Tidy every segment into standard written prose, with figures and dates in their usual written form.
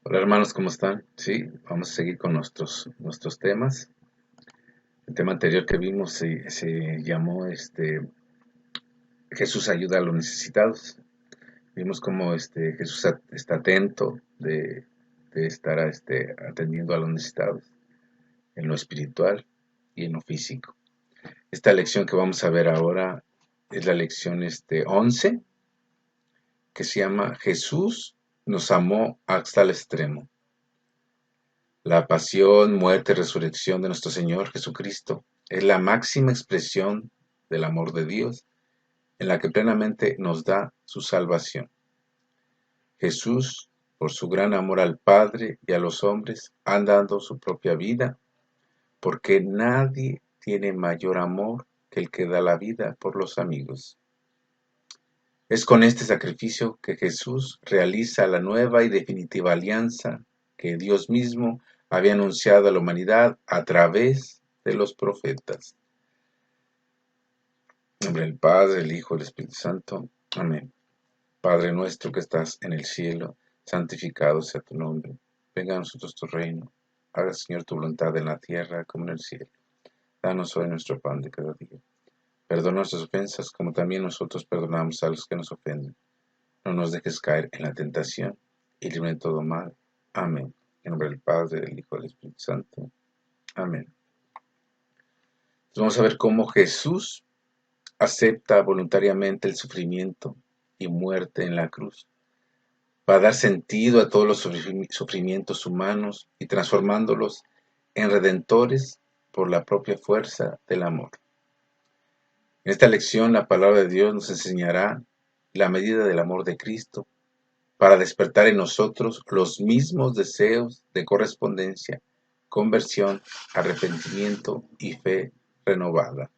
Hola hermanos, ¿cómo están? Sí, vamos a seguir con nuestros temas. El tema anterior que vimos se llamó Jesús ayuda a los necesitados. Vimos cómo Jesús está atento de estar atendiendo a los necesitados en lo espiritual y en lo físico. Esta lección que vamos a ver ahora es la lección 11, que se llama Jesús nos amó hasta el extremo. La pasión, muerte y resurrección de nuestro Señor Jesucristo es la máxima expresión del amor de Dios en la que plenamente nos da su salvación. Jesús, por su gran amor al Padre y a los hombres, ha dado su propia vida, porque nadie tiene mayor amor que el que da la vida por los amigos. Es con este sacrificio que Jesús realiza la nueva y definitiva alianza que Dios mismo había anunciado a la humanidad a través de los profetas. En nombre del Padre, el Hijo y el Espíritu Santo. Amén. Padre nuestro que estás en el cielo, santificado sea tu nombre. Venga a nosotros tu reino. Haga, Señor, tu voluntad en la tierra como en el cielo. Danos hoy nuestro pan de cada día. Perdona nuestras ofensas como también nosotros perdonamos a los que nos ofenden. No nos dejes caer en la tentación y líbranos de todo mal. Amén. En nombre del Padre, del Hijo y del Espíritu Santo. Amén. Entonces vamos a ver cómo Jesús acepta voluntariamente el sufrimiento y muerte en la cruz para dar sentido a todos los sufrimientos humanos y transformándolos en redentores por la propia fuerza del amor. En esta lección la palabra de Dios nos enseñará la medida del amor de Cristo para despertar en nosotros los mismos deseos de correspondencia, conversión, arrepentimiento y fe renovada.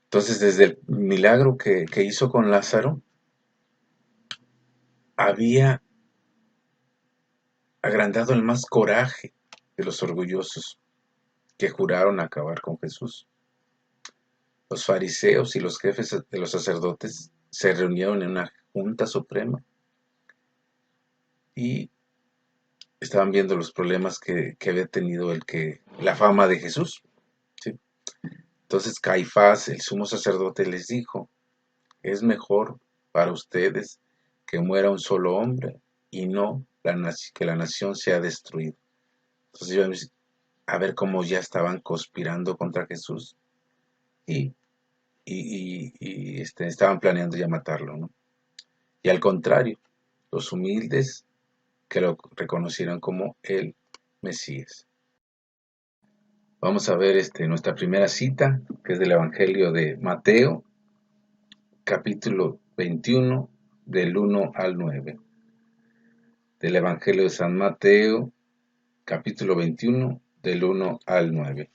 Entonces, desde el milagro que hizo con Lázaro, había agrandado el más coraje de los orgullosos que juraron acabar con Jesús. Los fariseos y los jefes de los sacerdotes se reunieron en una junta suprema y estaban viendo los problemas que había tenido la fama de Jesús. ¿Sí? Entonces Caifás, el sumo sacerdote, les dijo: es mejor para ustedes que muera un solo hombre y no que la nación sea destruida. Entonces íbamos a ver cómo ya estaban conspirando contra Jesús y, estaban planeando ya matarlo, ¿no? Y al contrario, los humildes que lo reconocieron como el Mesías. Vamos a ver nuestra primera cita, que es del Evangelio de Mateo, capítulo 21, del 1 al 9. Del Evangelio de San Mateo, capítulo 21, del 1 al 9.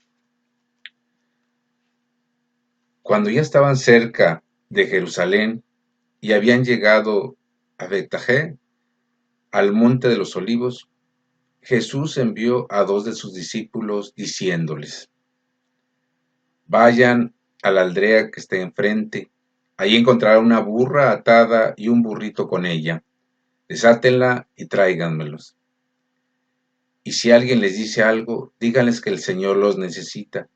Cuando ya estaban cerca de Jerusalén y habían llegado a Betfagé, al monte de los olivos, Jesús envió a dos de sus discípulos diciéndoles: vayan a la aldea que está enfrente, ahí encontrarán una burra atada y un burrito con ella. Desátenla y tráiganmelos. Y si alguien les dice algo, díganles que el Señor los necesita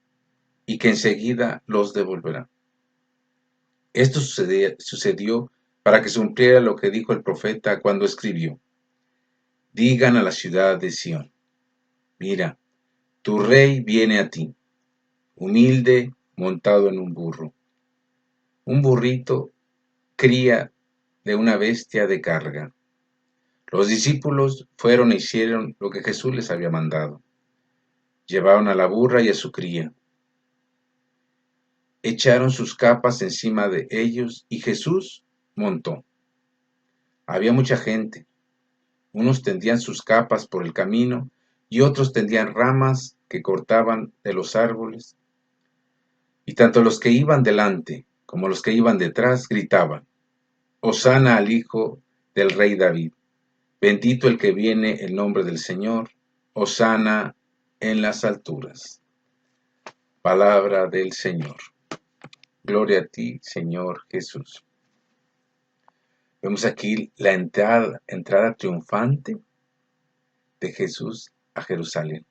y que enseguida los devolverá. Esto sucedió para que se cumpliera lo que dijo el profeta cuando escribió: digan a la ciudad de Sión, mira, tu rey viene a ti, humilde, montado en un burro, un burrito, cría de una bestia de carga. Los discípulos fueron e hicieron lo que Jesús les había mandado. Llevaron a la burra y a su cría. Echaron sus capas encima de ellos y Jesús montó. Había mucha gente. Unos tendían sus capas por el camino y otros tendían ramas que cortaban de los árboles. Y tanto los que iban delante como los que iban detrás gritaban: Hosana al Hijo del Rey David. Bendito el que viene en nombre del Señor. Hosana en las alturas. Palabra del Señor. Gloria a ti, Señor Jesús. Vemos aquí la entrada triunfante de Jesús a Jerusalén.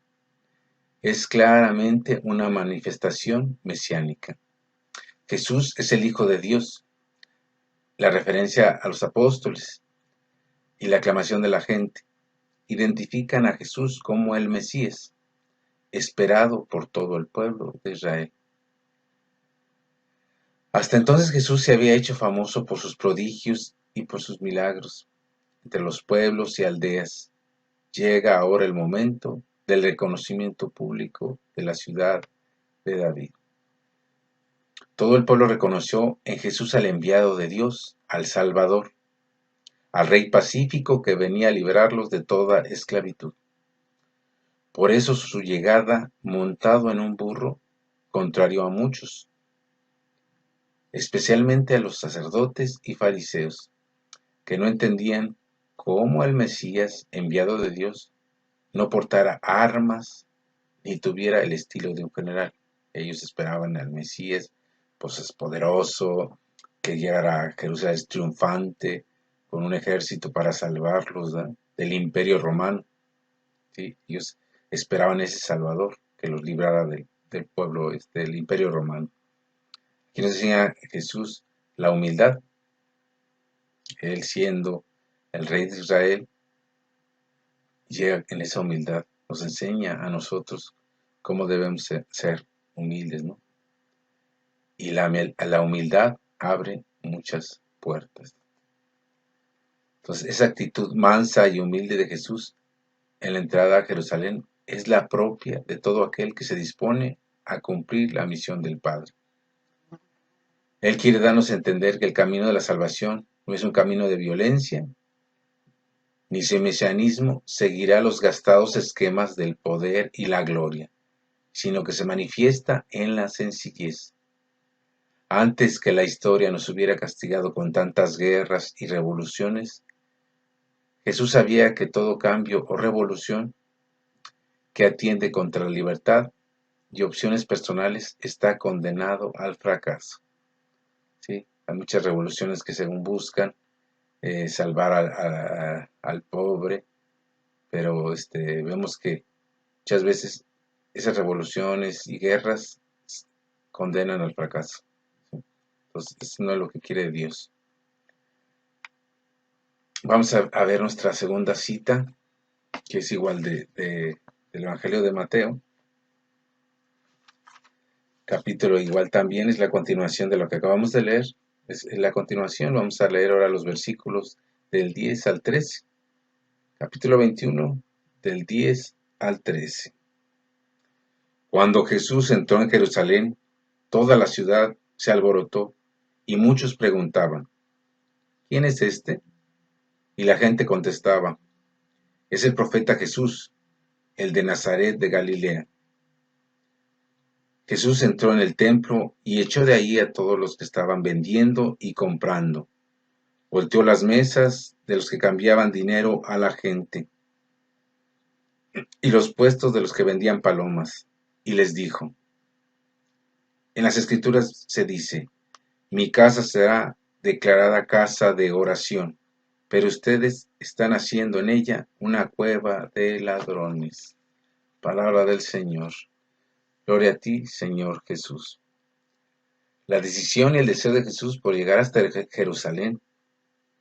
Es claramente una manifestación mesiánica. Jesús es el Hijo de Dios. La referencia a los apóstoles y la aclamación de la gente identifican a Jesús como el Mesías, esperado por todo el pueblo de Israel. Hasta entonces Jesús se había hecho famoso por sus prodigios y por sus milagros entre los pueblos y aldeas. Llega ahora el momento del reconocimiento público de la ciudad de David. Todo el pueblo reconoció en Jesús al enviado de Dios, al Salvador, al Rey pacífico que venía a liberarlos de toda esclavitud. Por eso su llegada montado en un burro contrarió a muchos, especialmente a los sacerdotes y fariseos, que no entendían cómo el Mesías enviado de Dios no portara armas ni tuviera el estilo de un general. Ellos esperaban al Mesías, pues es poderoso, que llegara a Jerusalén triunfante, con un ejército para salvarlos, ¿no?, del Imperio Romano. ¿Sí? Ellos esperaban ese Salvador que los librara del pueblo, del Imperio Romano. Aquí nos enseña Jesús la humildad. Él siendo el Rey de Israel, llega en esa humildad, nos enseña a nosotros cómo debemos ser humildes, ¿no? Y la humildad abre muchas puertas. Entonces, esa actitud mansa y humilde de Jesús en la entrada a Jerusalén es la propia de todo aquel que se dispone a cumplir la misión del Padre. Él quiere darnos a entender que el camino de la salvación no es un camino de violencia, ni su mesianismo seguirá los gastados esquemas del poder y la gloria, sino que se manifiesta en la sencillez. Antes que la historia nos hubiera castigado con tantas guerras y revoluciones, Jesús sabía que todo cambio o revolución que atiende contra la libertad y opciones personales está condenado al fracaso. ¿Sí? Hay muchas revoluciones que según buscan salvar al pobre, pero vemos que muchas veces esas revoluciones y guerras condenan al fracaso. ¿Sí? Entonces, eso no es lo que quiere Dios. Vamos a ver nuestra segunda cita, que es igual del Evangelio de Mateo. Capítulo igual también es la continuación de lo que acabamos de leer. Es la continuación. Vamos a leer ahora los versículos del 10 al 13. Capítulo 21, del 10 al 13. Cuando Jesús entró en Jerusalén, toda la ciudad se alborotó y muchos preguntaban: ¿quién es este? Y la gente contestaba: es el profeta Jesús, el de Nazaret de Galilea. Jesús entró en el templo y echó de ahí a todos los que estaban vendiendo y comprando. Volteó las mesas de los que cambiaban dinero a la gente y los puestos de los que vendían palomas, y les dijo: en las Escrituras se dice: mi casa será declarada casa de oración, pero ustedes están haciendo en ella una cueva de ladrones. Palabra del Señor. Gloria a ti, Señor Jesús. La decisión y el deseo de Jesús por llegar hasta Jerusalén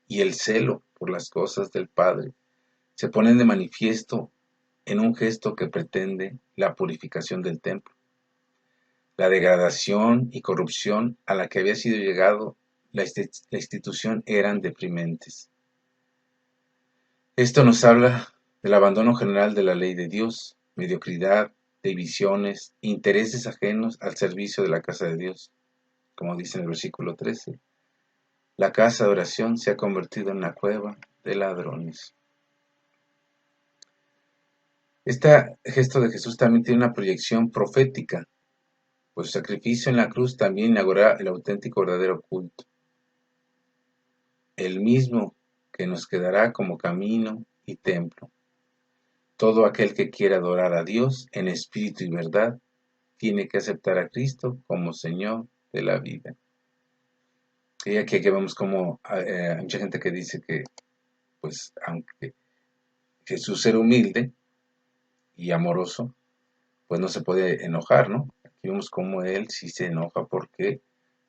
y el celo por las cosas del Padre se ponen de manifiesto en un gesto que pretende la purificación del templo. La degradación y corrupción a la que había sido llegado la institución eran deprimentes. Esto nos habla del abandono general de la ley de Dios, mediocridad, divisiones, intereses ajenos al servicio de la casa de Dios. Como dice en el versículo 13, la casa de oración se ha convertido en una cueva de ladrones. Este gesto de Jesús también tiene una proyección profética, pues su sacrificio en la cruz también inaugurará el auténtico verdadero culto, el mismo que nos quedará como camino y templo. Todo aquel que quiera adorar a Dios en espíritu y verdad tiene que aceptar a Cristo como Señor de la vida. Sí, aquí vemos como hay mucha gente que dice que, pues, aunque Jesús era humilde y amoroso, pues no se puede enojar, ¿no? Aquí vemos como él sí se enoja porque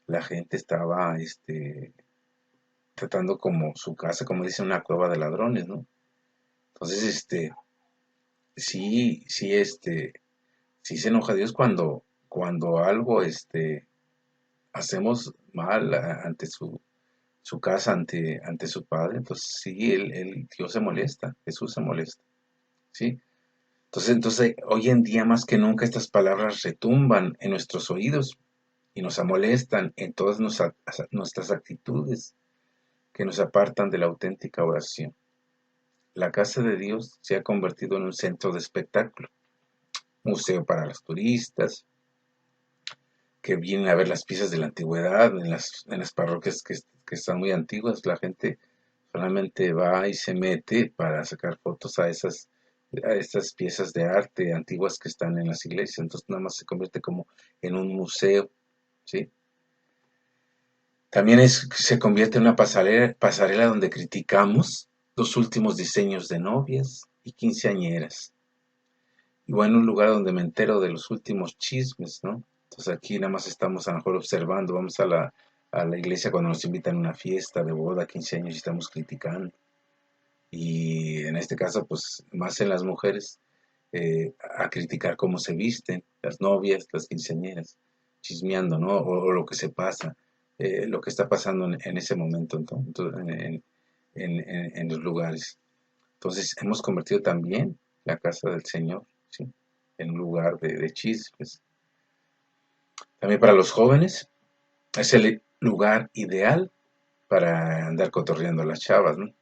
la gente estaba, tratando como su casa, como dice, una cueva de ladrones, ¿no? Entonces, sí, sí, sí se enoja Dios cuando algo, hacemos mal ante su casa, ante su Padre. Entonces, sí, Dios se molesta, Jesús se molesta, ¿sí? Entonces, hoy en día más que nunca estas palabras retumban en nuestros oídos y nos molestan en todas nuestras actitudes que nos apartan de la auténtica oración. La casa de Dios se ha convertido en un centro de espectáculo, museo para los turistas que vienen a ver las piezas de la antigüedad en las parroquias que están muy antiguas. La gente solamente va y se mete para sacar fotos a estas piezas de arte antiguas que están en las iglesias. Entonces nada más se convierte como en un museo, ¿sí? También se convierte en una pasarela donde criticamos los últimos diseños de novias y quinceañeras. Y bueno, un lugar donde me entero de los últimos chismes, ¿no? Entonces aquí nada más estamos a lo mejor observando, vamos a la iglesia cuando nos invitan a una fiesta de boda, 15 años y estamos criticando. Y en este caso, pues más en las mujeres, a criticar cómo se visten las novias, las quinceañeras, chismeando, ¿no? O lo que se pasa, lo que está pasando en ese momento, entonces, en los lugares. Entonces hemos convertido también la casa del Señor, ¿sí? En un lugar de chismes. También para los jóvenes es el lugar ideal para andar cotorreando a las chavas, ¿no?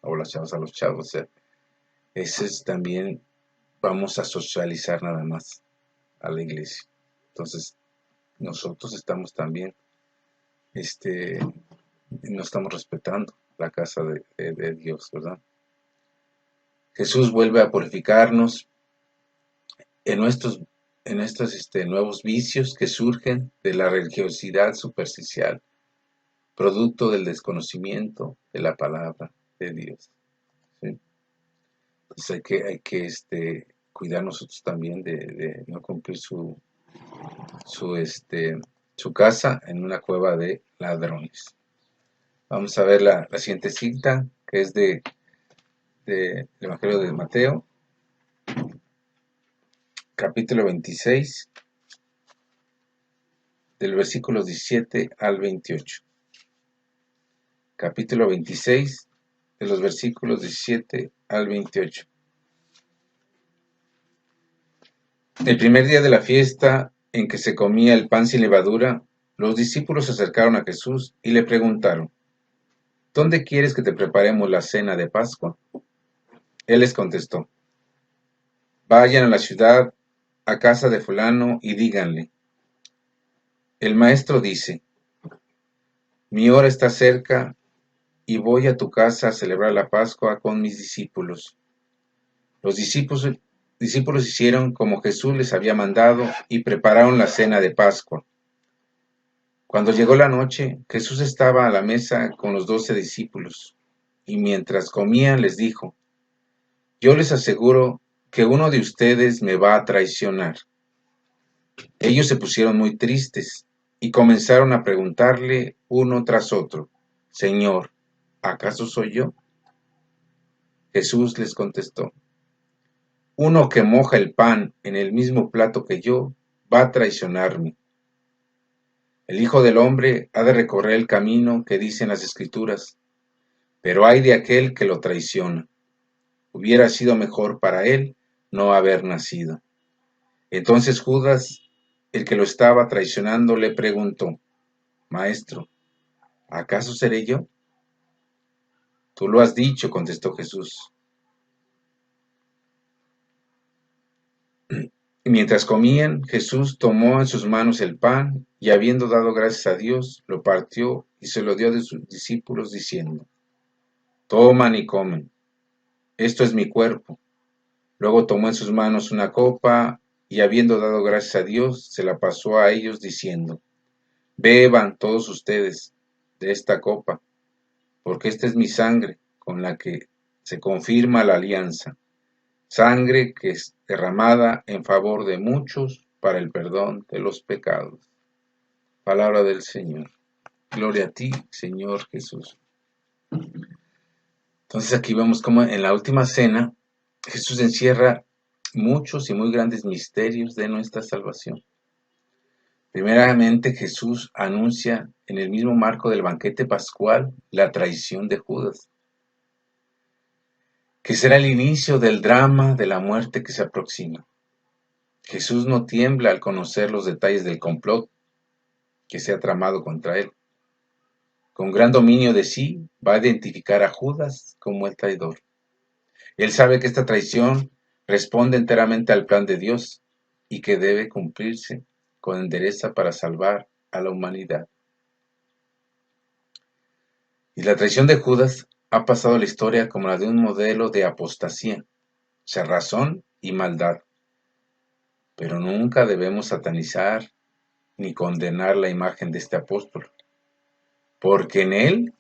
O las chavas a los chavos. O sea, ese es también, vamos a socializar nada más a la iglesia. Entonces, nosotros estamos también, no estamos respetando la casa de Dios, ¿verdad? Jesús vuelve a purificarnos en nuestros, en estos nuevos vicios que surgen de la religiosidad superficial, producto del desconocimiento de la palabra de Dios, ¿sí? Entonces cuidar nosotros también de no cumplir su, este, su casa en una cueva de ladrones. Vamos a ver la siguiente cita, que es del Evangelio de Mateo, capítulo 26, del versículo 17 al 28. Capítulo 26, de los versículos 17 al 28. El primer día de la fiesta en que se comía el pan sin levadura, los discípulos se acercaron a Jesús y le preguntaron, ¿dónde quieres que te preparemos la cena de Pascua? Él les contestó, vayan a la ciudad, a casa de fulano, y díganle, el maestro dice, mi hora está cerca y voy a tu casa a celebrar la Pascua con mis discípulos. Los discípulos hicieron como Jesús les había mandado y prepararon la cena de Pascua. Cuando llegó la noche, Jesús estaba a la mesa con los 12 discípulos, y mientras comían les dijo, yo les aseguro que uno de ustedes me va a traicionar. Ellos se pusieron muy tristes y comenzaron a preguntarle uno tras otro, Señor, ¿acaso soy yo? Jesús les contestó, uno que moja el pan en el mismo plato que yo, va a traicionarme. El Hijo del Hombre ha de recorrer el camino que dicen las Escrituras, pero ay de aquel que lo traiciona. Hubiera sido mejor para él no haber nacido. Entonces Judas, el que lo estaba traicionando, le preguntó, Maestro, ¿acaso seré yo? Tú lo has dicho, contestó Jesús. Y mientras comían, Jesús tomó en sus manos el pan y habiendo dado gracias a Dios, lo partió y se lo dio a sus discípulos diciendo, toman y comen, esto es mi cuerpo. Luego tomó en sus manos una copa y habiendo dado gracias a Dios, se la pasó a ellos diciendo, beban todos ustedes de esta copa, porque esta es mi sangre con la que se confirma la alianza, sangre que es derramada en favor de muchos para el perdón de los pecados. Palabra del Señor. Gloria a ti, Señor Jesús. Entonces aquí vemos cómo en la última cena Jesús encierra muchos y muy grandes misterios de nuestra salvación. Primeramente, Jesús anuncia en el mismo marco del banquete pascual la traición de Judas, que será el inicio del drama de la muerte que se aproxima. Jesús no tiembla al conocer los detalles del complot que se ha tramado contra él. Con gran dominio de sí, va a identificar a Judas como el traidor. Él sabe que esta traición responde enteramente al plan de Dios y que debe cumplirse con entereza para salvar a la humanidad. Y la traición de Judas ha pasado a la historia como la de un modelo de apostasía, cerrazón y maldad. Pero nunca debemos satanizar ni condenar la imagen de este apóstol, porque en él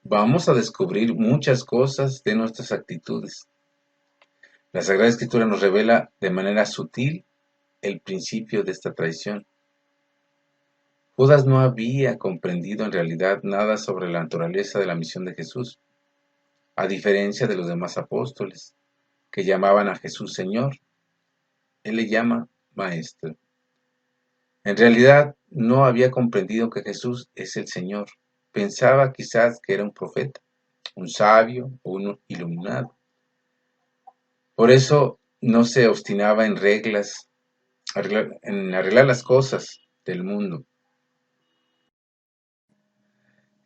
vamos a descubrir muchas cosas de nuestras actitudes. La Sagrada Escritura nos revela de manera sutil el principio de esta traición. Judas no había comprendido en realidad nada sobre la naturaleza de la misión de Jesús, a diferencia de los demás apóstoles, que llamaban a Jesús Señor. Él le llama Maestro. En realidad no había comprendido que Jesús es el Señor. Pensaba quizás que era un profeta, un sabio o un iluminado. Por eso no se obstinaba en arreglar las cosas del mundo.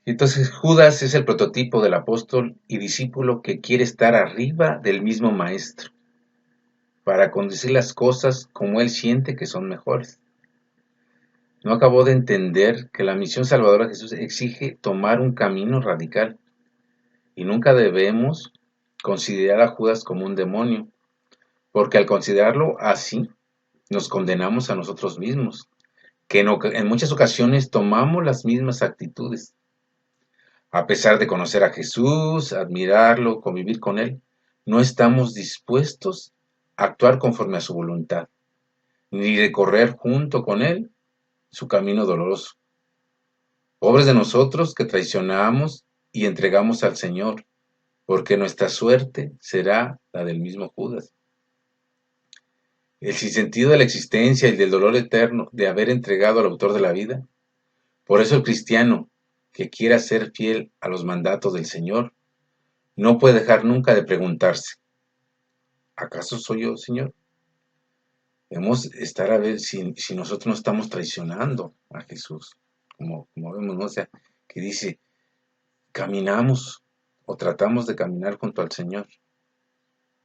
Entonces Judas es el prototipo del apóstol y discípulo que quiere estar arriba del mismo maestro, para conducir las cosas como él siente que son mejores. No acabó de entender que la misión salvadora de Jesús exige tomar un camino radical, y nunca debemos considerar a Judas como un demonio, porque al considerarlo así, nos condenamos a nosotros mismos, que en muchas ocasiones tomamos las mismas actitudes. A pesar de conocer a Jesús, admirarlo, convivir con Él, no estamos dispuestos a actuar conforme a su voluntad, ni recorrer junto con Él su camino doloroso. Pobres de nosotros que traicionamos y entregamos al Señor, porque nuestra suerte será la del mismo Judas. El sinsentido de la existencia y del dolor eterno de haber entregado al autor de la vida. Por eso el cristiano que quiera ser fiel a los mandatos del Señor no puede dejar nunca de preguntarse: ¿acaso soy yo, Señor? Debemos estar a ver si nosotros no estamos traicionando a Jesús, como vemos, ¿no? O sea, que dice, caminamos o tratamos de caminar junto al Señor.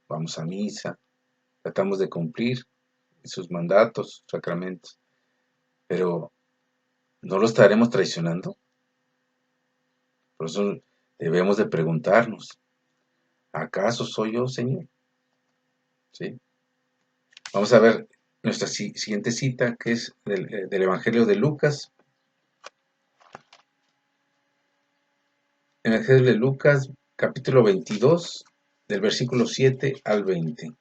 Vamos a misa, tratamos de cumplir sus mandatos, sacramentos, pero ¿no lo estaremos traicionando? Por eso debemos de preguntarnos, ¿acaso soy yo, Señor? ¿Sí? Vamos a ver nuestra siguiente cita, que es del Evangelio de Lucas. Evangelio de Lucas, capítulo 22, del versículo 7 al 20.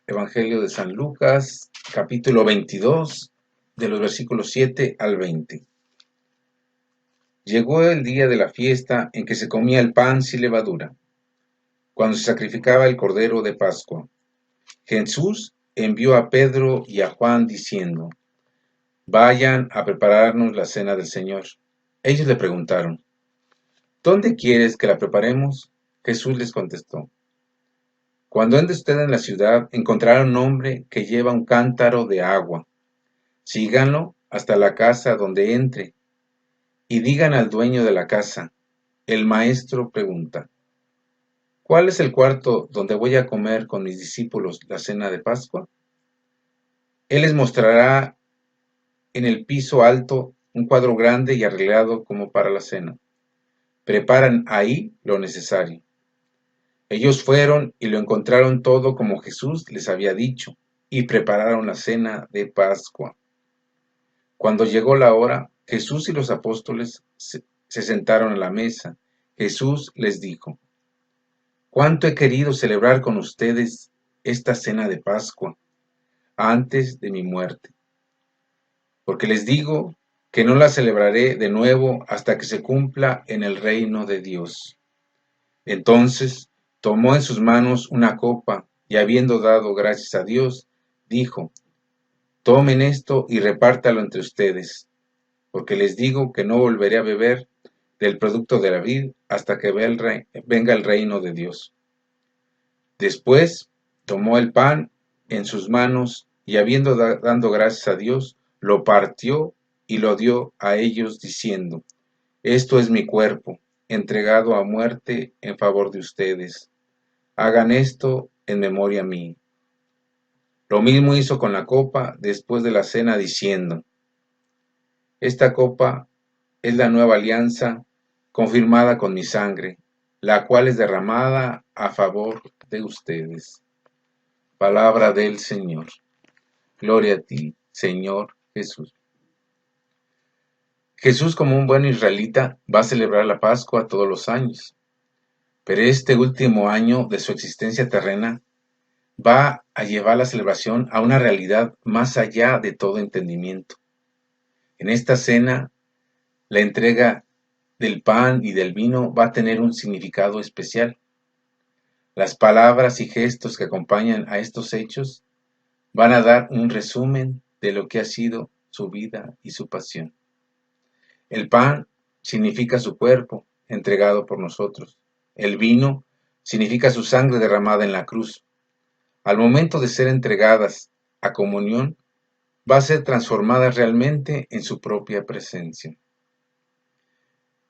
Evangelio de San Lucas, capítulo 22, de los versículos 7 al 20. Llegó el día de la fiesta en que se comía el pan sin levadura, cuando se sacrificaba el cordero de Pascua. Jesús envió a Pedro y a Juan diciendo: vayan a prepararnos la cena del Señor. Ellos le preguntaron: ¿dónde quieres que la preparemos? Jesús les contestó: cuando entre ustedes en la ciudad, encontrarán un hombre que lleva un cántaro de agua. Síganlo hasta la casa donde entre y digan al dueño de la casa: el maestro pregunta, ¿cuál es el cuarto donde voy a comer con mis discípulos la cena de Pascua? Él les mostrará en el piso alto un cuadro grande y arreglado como para la cena. Preparan ahí lo necesario. Ellos fueron y lo encontraron todo como Jesús les había dicho, y prepararon la cena de Pascua. Cuando llegó la hora, Jesús y los apóstoles se sentaron a la mesa. Jesús les dijo: «Cuánto he querido celebrar con ustedes esta cena de Pascua antes de mi muerte, porque les digo que no la celebraré de nuevo hasta que se cumpla en el reino de Dios». Entonces tomó en sus manos una copa y, habiendo dado gracias a Dios, dijo: «Tomen esto y repártalo entre ustedes, porque les digo que no volveré a beber del producto de la vid hasta que venga el reino de Dios». Después tomó el pan en sus manos y, habiendo dado gracias a Dios, lo partió y lo dio a ellos, diciendo: «Esto es mi cuerpo, entregado a muerte en favor de ustedes. Hagan esto en memoria mía». Lo mismo hizo con la copa después de la cena, diciendo: «Esta copa es la nueva alianza confirmada con mi sangre, la cual es derramada a favor de ustedes». Palabra del Señor. Gloria a ti, Señor Jesús. Jesús, como un buen israelita, va a celebrar la Pascua todos los años, pero este último año de su existencia terrena va a llevar la celebración a una realidad más allá de todo entendimiento. En esta cena, la entrega del pan y del vino va a tener un significado especial. Las palabras y gestos que acompañan a estos hechos van a dar un resumen de lo que ha sido su vida y su pasión. El pan significa su cuerpo entregado por nosotros. El vino significa su sangre derramada en la cruz. Al momento de ser entregadas a comunión, va a ser transformadas realmente en su propia presencia.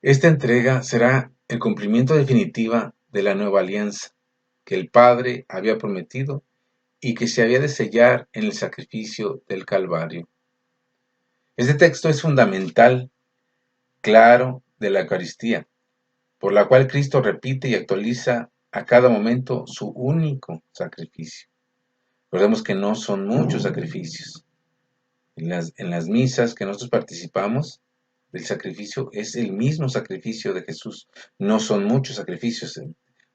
Esta entrega será el cumplimiento definitivo de la nueva alianza que el Padre había prometido y que se había de sellar en el sacrificio del Calvario. Este texto es fundamental, claro, de la Eucaristía, por la cual Cristo repite y actualiza a cada momento su único sacrificio. Recordemos que no son muchos sacrificios. En las misas que nosotros participamos, el sacrificio es el mismo sacrificio de Jesús. No son muchos sacrificios.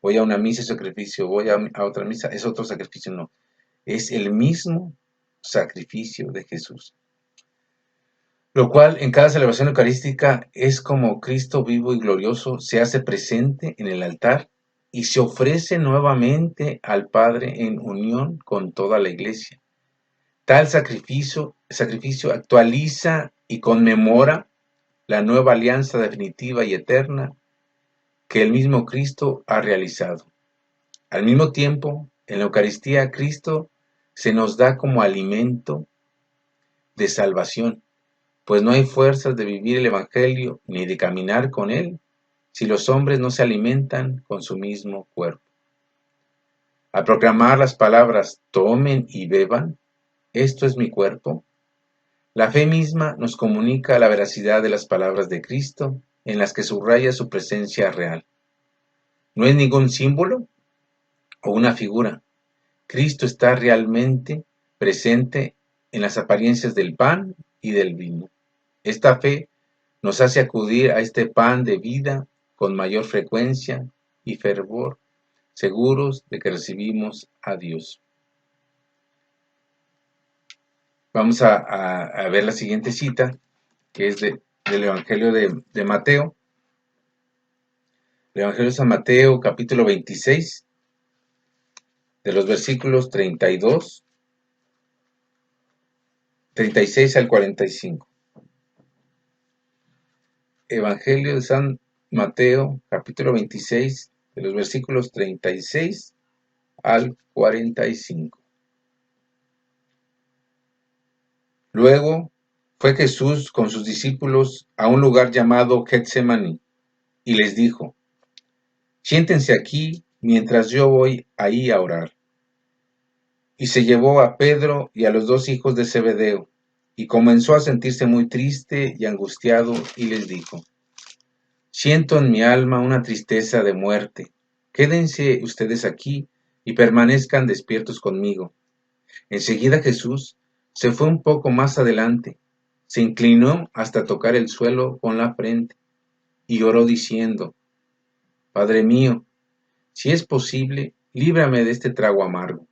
Voy a una misa, es sacrificio. Voy a otra misa, es otro sacrificio. No. Es el mismo sacrificio de Jesús. Lo cual en cada celebración eucarística es como Cristo vivo y glorioso se hace presente en el altar y se ofrece nuevamente al Padre en unión con toda la Iglesia. Tal sacrificio actualiza y conmemora la nueva alianza definitiva y eterna que el mismo Cristo ha realizado. Al mismo tiempo, en la Eucaristía, Cristo se nos da como alimento de salvación, pues no hay fuerzas de vivir el Evangelio ni de caminar con él si los hombres no se alimentan con su mismo cuerpo. Al proclamar las palabras «tomen y beban, esto es mi cuerpo», la fe misma nos comunica la veracidad de las palabras de Cristo, en las que subraya su presencia real. No es ningún símbolo o una figura. Cristo está realmente presente en las apariencias del pan y del vino. Esta fe nos hace acudir a este pan de vida con mayor frecuencia y fervor, seguros de que recibimos a Dios. Vamos a ver la siguiente cita, que es del Evangelio de Mateo. El Evangelio de San Mateo, capítulo 26, de los versículos 36 al 45. Evangelio de San Mateo, capítulo 26, de los versículos 36 al 45. Luego fue Jesús con sus discípulos a un lugar llamado Getsemaní y les dijo: «Siéntense aquí mientras yo voy ahí a orar». Y se llevó a Pedro y a los dos hijos de Zebedeo, y comenzó a sentirse muy triste y angustiado, y les dijo: «Siento en mi alma una tristeza de muerte. Quédense ustedes aquí y permanezcan despiertos conmigo». Enseguida Jesús se fue un poco más adelante, Se inclinó hasta tocar el suelo con la frente y oró diciendo: Padre mío, si es posible, líbrame de este trago amargo,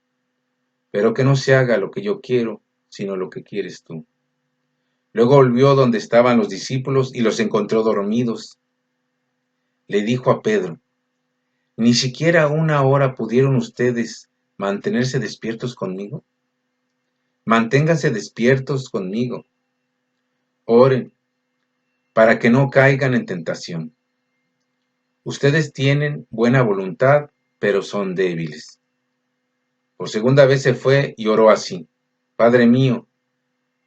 pero que no se haga lo que yo quiero, sino lo que quieres tú. Luego volvió donde estaban los discípulos y los encontró dormidos. Le dijo a Pedro: ¿Ni siquiera una hora pudieron ustedes mantenerse despiertos conmigo? Manténganse despiertos conmigo. Oren para que no caigan en tentación. Ustedes tienen buena voluntad, pero son débiles. Por segunda vez se fue y oró así: Padre mío,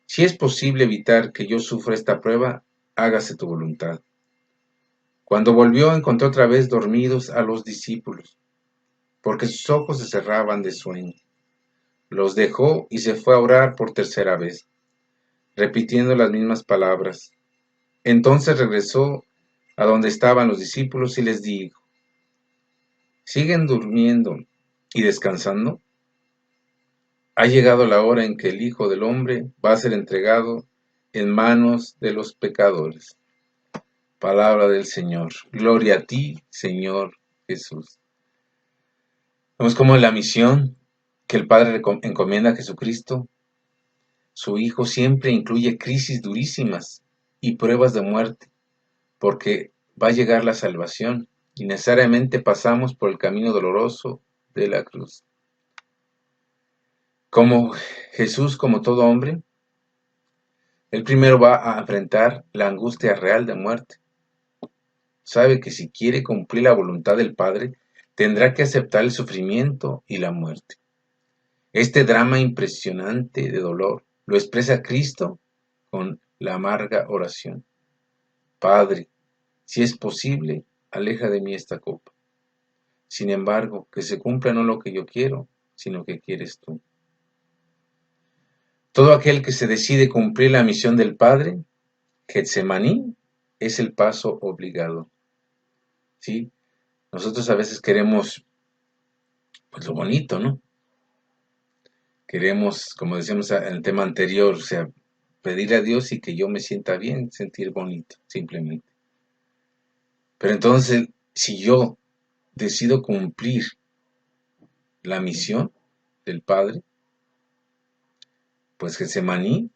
si es posible evitar que yo sufra esta prueba, hágase tu voluntad. Cuando volvió, encontró otra vez dormidos a los discípulos, porque sus ojos se cerraban de sueño. Los dejó y se fue a orar por tercera vez, repitiendo las mismas palabras. Entonces regresó a donde estaban los discípulos y les dijo: ¿Siguen durmiendo y descansando? Ha llegado la hora en que el Hijo del Hombre va a ser entregado en manos de los pecadores. Palabra del Señor. Gloria a ti, Señor Jesús. Vemos cómo la misión que el Padre encomienda a Jesucristo, su Hijo, siempre incluye crisis durísimas y pruebas de muerte, porque va a llegar la salvación y necesariamente pasamos por el camino doloroso de la cruz. Como Jesús, como todo hombre, él primero va a enfrentar la angustia real de muerte. Sabe que si quiere cumplir la voluntad del Padre, tendrá que aceptar el sufrimiento y la muerte. Este drama impresionante de dolor lo expresa Cristo con la amarga oración: Padre, si es posible, aleja de mí esta copa. Sin embargo, que se cumpla no lo que yo quiero, sino que quieres tú. Todo aquel que se decide cumplir la misión del Padre, Getsemaní, es el paso obligado. ¿Sí? Nosotros a veces queremos, pues, lo bonito, ¿no? Queremos, como decíamos en el tema anterior, o sea, pedirle a Dios y que yo me sienta bien, sentir bonito, simplemente. Pero entonces, si yo decido cumplir la misión del Padre, pues Getsemaní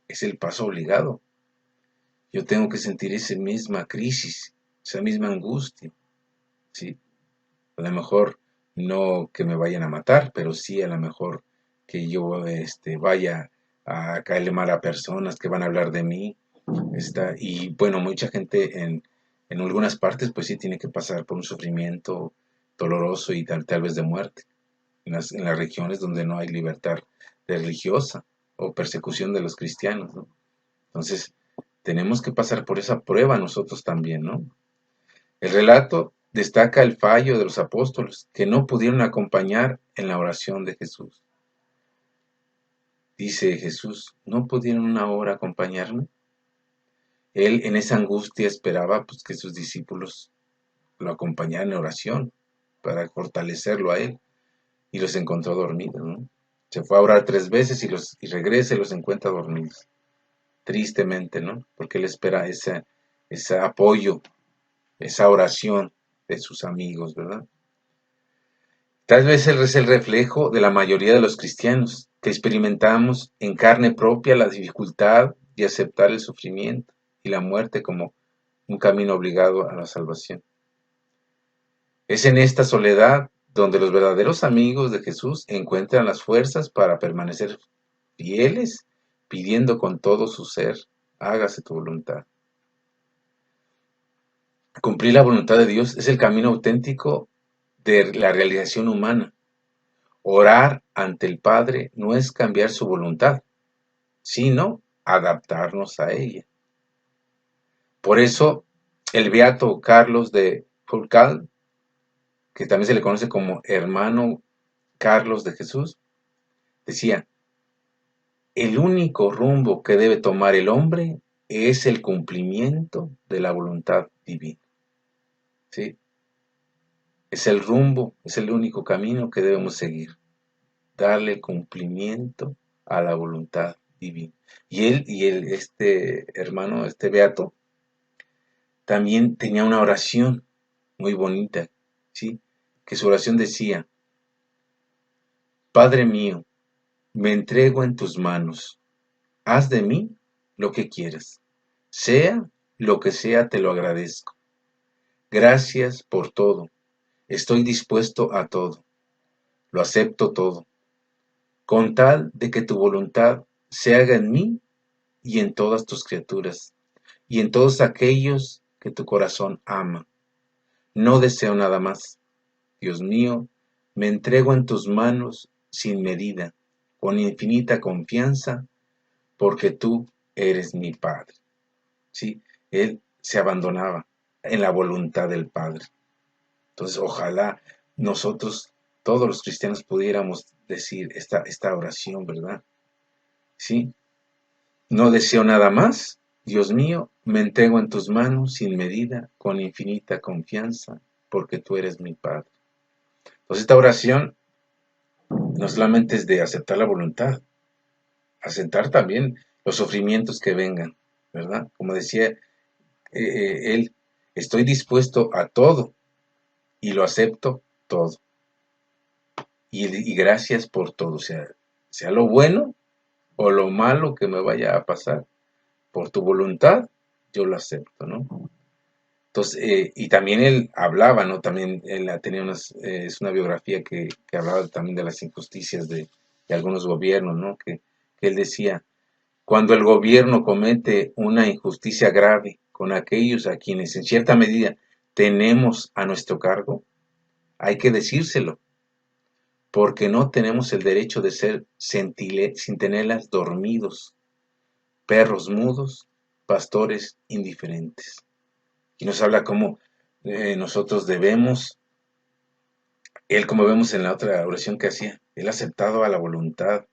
es el paso obligado. Yo tengo que sentir esa misma crisis, esa misma angustia, ¿sí? A lo mejor no que me vayan a matar, pero sí a lo mejor que yo vaya a caerle mal a personas que van a hablar de mí. Y bueno, mucha gente en algunas partes pues sí tiene que pasar por un sufrimiento doloroso y tal vez de muerte. En las regiones donde no hay libertad religiosa o persecución de los cristianos, ¿no? Entonces, tenemos que pasar por esa prueba nosotros también, ¿no? El relato destaca el fallo de los apóstoles que no pudieron acompañar en la oración de Jesús. Dice Jesús: ¿no pudieron una hora acompañarme? Él en esa angustia esperaba pues que sus discípulos lo acompañaran en oración para fortalecerlo a él, y los encontró dormidos, ¿no? Se fue a orar 3 veces y regresa y los encuentra dormidos. Tristemente, ¿no? Porque él espera ese apoyo, esa oración de sus amigos, ¿verdad? Tal vez él es el reflejo de la mayoría de los cristianos, que experimentamos en carne propia la dificultad de aceptar el sufrimiento y la muerte como un camino obligado a la salvación. Es en esta soledad donde los verdaderos amigos de Jesús encuentran las fuerzas para permanecer fieles, pidiendo con todo su ser: hágase tu voluntad. Cumplir la voluntad de Dios es el camino auténtico de la realización humana. Orar ante el Padre no es cambiar su voluntad, sino adaptarnos a ella. Por eso, el beato Carlos de Foucault, que también se le conoce como hermano Carlos de Jesús, decía: el único rumbo que debe tomar el hombre es el cumplimiento de la voluntad divina. ¿Sí? Es el rumbo, es el único camino que debemos seguir. Darle cumplimiento a la voluntad divino. Este hermano, este beato, también tenía una oración muy bonita, ¿sí? Que su oración decía: Padre mío, me entrego en tus manos, haz de mí lo que quieras, sea lo que sea, te lo agradezco. Gracias por todo, estoy dispuesto a todo, lo acepto todo, con tal de que tu voluntad se haga en mí y en todas tus criaturas, y en todos aquellos que tu corazón ama. No deseo nada más. Dios mío, me entrego en tus manos sin medida, con infinita confianza, porque tú eres mi Padre. ¿Sí? Él se abandonaba en la voluntad del Padre. Entonces, ojalá nosotros, todos los cristianos, pudiéramos decir esta oración, ¿verdad? ¿Sí? No deseo nada más. Dios mío, me entrego en tus manos sin medida, con infinita confianza, porque tú eres mi Padre. Entonces, esta oración no solamente es de aceptar la voluntad, aceptar también los sufrimientos que vengan, ¿verdad? Como decía él, estoy dispuesto a todo y lo acepto todo. Y gracias por todo, sea lo bueno o lo malo que me vaya a pasar, por tu voluntad, yo lo acepto, ¿no? Entonces, y también él hablaba, ¿no? También él tenía es una biografía que hablaba también de las injusticias de algunos gobiernos, ¿no? Que él decía: cuando el gobierno comete una injusticia grave con aquellos a quienes en cierta medida tenemos a nuestro cargo, hay que decírselo, porque no tenemos el derecho de ser centinelas dormidos, perros mudos, pastores indiferentes. Y nos habla cómo nosotros debemos, él, como vemos en la otra oración que hacía, él aceptado a la voluntad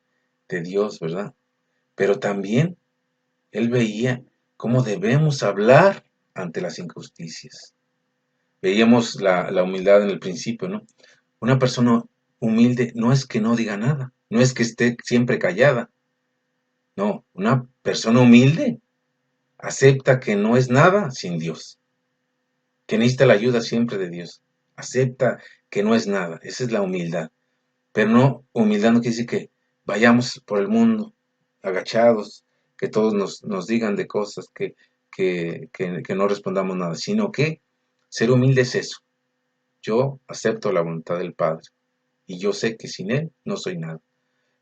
de Dios, ¿verdad? Pero también él veía cómo debemos hablar ante las injusticias. Veíamos la humildad en el principio, ¿no? Una persona humilde no es que no diga nada, no es que esté siempre callada, no, una persona humilde acepta que no es nada sin Dios, que necesita la ayuda siempre de Dios, acepta que no es nada, esa es la humildad, pero no, humildad no quiere decir que vayamos por el mundo agachados, que todos nos digan de cosas, que no respondamos nada, sino que ser humilde es eso, yo acepto la voluntad del Padre y yo sé que sin Él no soy nada.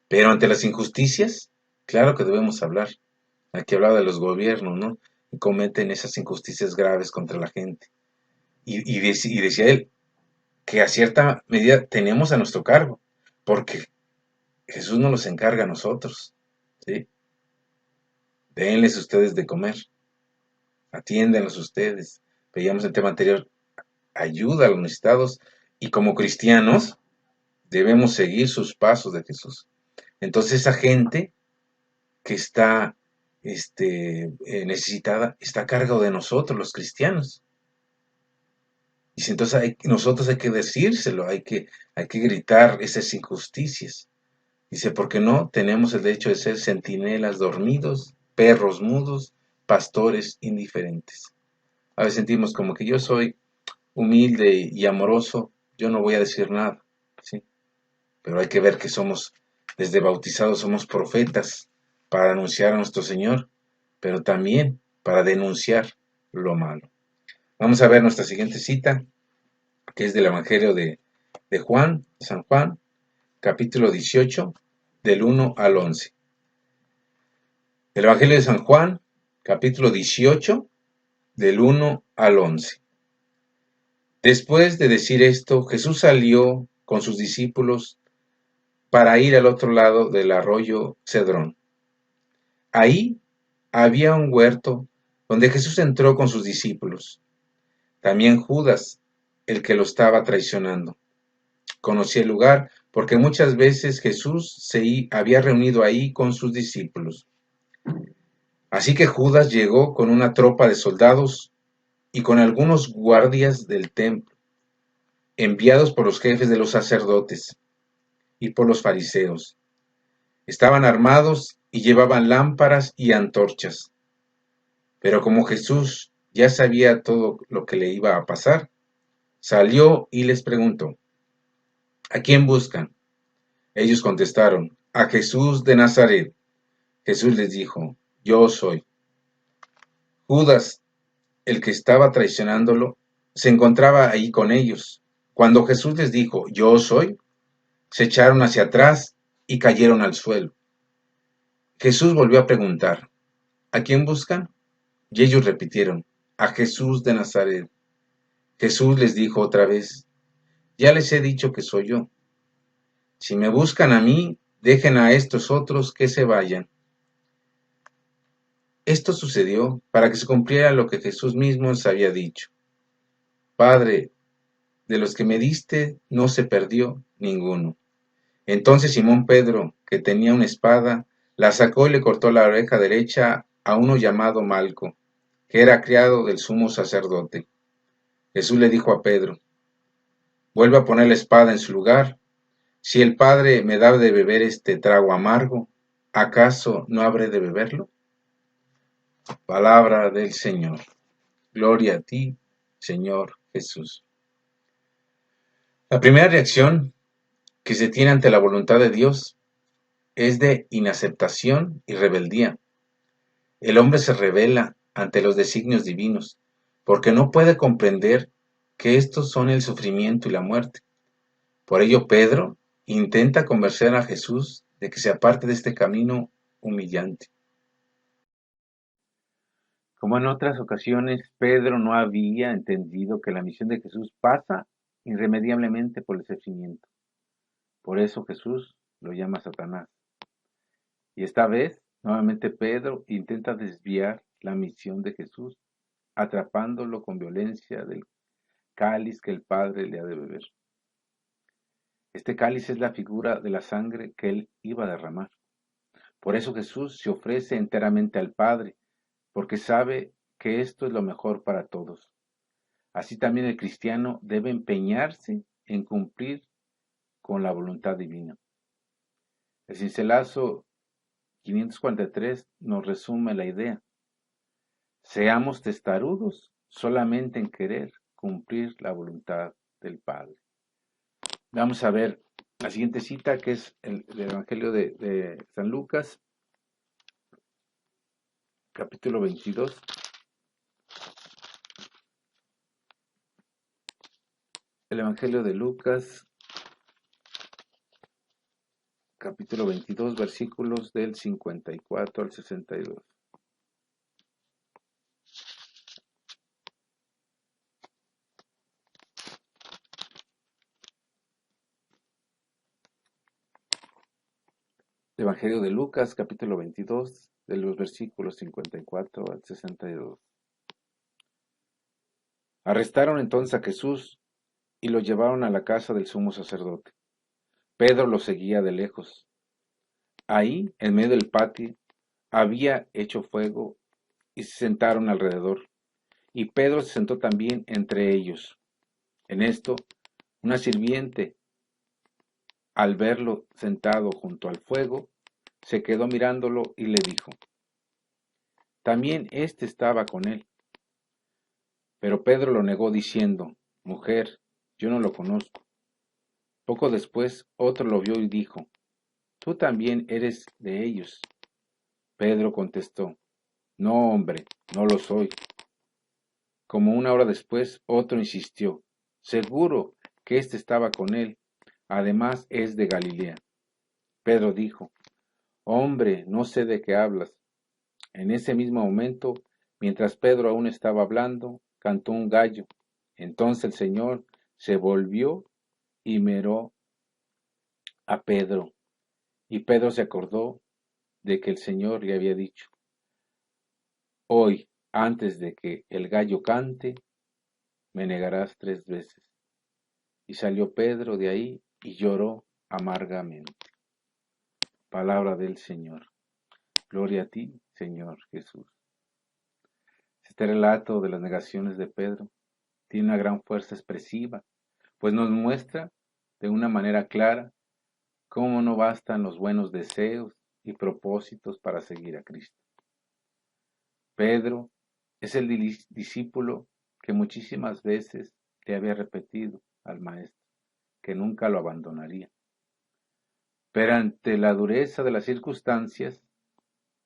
Pero ante las injusticias, claro que debemos hablar. Aquí hablaba de los gobiernos, ¿no? Y cometen esas injusticias graves contra la gente. Y decía él que a cierta medida tenemos a nuestro cargo, porque Jesús nos los encarga a nosotros, ¿sí? Denles ustedes de comer, atiéndanlos ustedes. Veíamos el tema anterior, ayuda a los necesitados, y como cristianos debemos seguir sus pasos de Jesús. Entonces esa gente que está necesitada está a cargo de nosotros, los cristianos. Y si entonces nosotros hay que decírselo, hay que gritar esas injusticias. Dice, porque no tenemos el derecho de ser centinelas dormidos, perros mudos, pastores indiferentes. A veces sentimos como que yo soy humilde y amoroso, yo no voy a decir nada, ¿sí? Pero hay que ver que somos, desde bautizados, somos profetas para anunciar a nuestro Señor, pero también para denunciar lo malo. Vamos a ver nuestra siguiente cita, que es del Evangelio de Juan, San Juan, capítulo 18, del 1 al 11. El Evangelio de San Juan, capítulo 18, del 1 al 11. Después de decir esto, Jesús salió con sus discípulos para ir al otro lado del arroyo Cedrón. Ahí había un huerto donde Jesús entró con sus discípulos. También Judas, el que lo estaba traicionando, conocía el lugar porque muchas veces Jesús se había reunido ahí con sus discípulos. Así que Judas llegó con una tropa de soldados y con algunos guardias del templo, enviados por los jefes de los sacerdotes y por los fariseos. Estaban armados y llevaban lámparas y antorchas. Pero como Jesús ya sabía todo lo que le iba a pasar, salió y les preguntó: ¿A quién buscan? Ellos contestaron: a Jesús de Nazaret. Jesús les dijo: Yo soy. Judas, el que estaba traicionándolo, se encontraba ahí con ellos. Cuando Jesús les dijo: Yo soy, se echaron hacia atrás y cayeron al suelo. Jesús volvió a preguntar: ¿A quién buscan? Y ellos repitieron: a Jesús de Nazaret. Jesús les dijo otra vez: Ya les he dicho que soy yo. Si me buscan a mí, dejen a estos otros que se vayan. Esto sucedió para que se cumpliera lo que Jesús mismo les había dicho: Padre, de los que me diste no se perdió ninguno. Entonces Simón Pedro, que tenía una espada, la sacó y le cortó la oreja derecha a uno llamado Malco, que era criado del sumo sacerdote. Jesús le dijo a Pedro: Vuelve a poner la espada en su lugar. Si el Padre me da de beber este trago amargo, ¿acaso no habré de beberlo? Palabra del Señor. Gloria a ti, Señor Jesús. La primera reacción que se tiene ante la voluntad de Dios es de inaceptación y rebeldía. El hombre se rebela ante los designios divinos, porque no puede comprender que estos son el sufrimiento y la muerte. Por ello Pedro intenta convencer a Jesús de que se aparte de este camino humillante. Como en otras ocasiones, Pedro no había entendido que la misión de Jesús pasa irremediablemente por el sufrimiento. Por eso Jesús lo llama Satanás. Y esta vez, nuevamente Pedro intenta desviar la misión de Jesús, atrapándolo con violencia del cáliz que el Padre le ha de beber. Este cáliz es la figura de la sangre que él iba a derramar. Por eso Jesús se ofrece enteramente al Padre, porque sabe que esto es lo mejor para todos. Así también el cristiano debe empeñarse en cumplir con la voluntad divina. El cincelazo 543 nos resume la idea: seamos testarudos solamente en querer cumplir la voluntad del Padre. Vamos a ver la siguiente cita, que es el Evangelio de San Lucas, capítulo 22. El Evangelio de Lucas, capítulo 22, versículos del 54 al 62. Evangelio de Lucas, capítulo 22, de los versículos 54 al 62. Arrestaron entonces a Jesús y lo llevaron a la casa del sumo sacerdote. Pedro lo seguía de lejos. Ahí, en medio del patio, había hecho fuego y se sentaron alrededor. Y Pedro se sentó también entre ellos. En esto, una sirviente, al verlo sentado junto al fuego, se quedó mirándolo y le dijo: también éste estaba con él. Pero Pedro lo negó diciendo: mujer, yo no lo conozco. Poco después otro lo vio y dijo: tú también eres de ellos. Pedro contestó: no, hombre, no lo soy. Como una hora después otro insistió: seguro que éste estaba con él, además es de Galilea. Pedro dijo: hombre, no sé de qué hablas. En ese mismo momento, mientras Pedro aún estaba hablando, cantó un gallo. Entonces el Señor se volvió y miró a Pedro, y Pedro se acordó de que el Señor le había dicho: hoy, antes de que el gallo cante, me negarás 3 veces. Y salió Pedro de ahí y lloró amargamente. Palabra del Señor. Gloria a ti, Señor Jesús. Este relato de las negaciones de Pedro tiene una gran fuerza expresiva, pues nos muestra de una manera clara cómo no bastan los buenos deseos y propósitos para seguir a Cristo. Pedro es el discípulo que muchísimas veces le había repetido al maestro que nunca lo abandonaría. Pero ante la dureza de las circunstancias,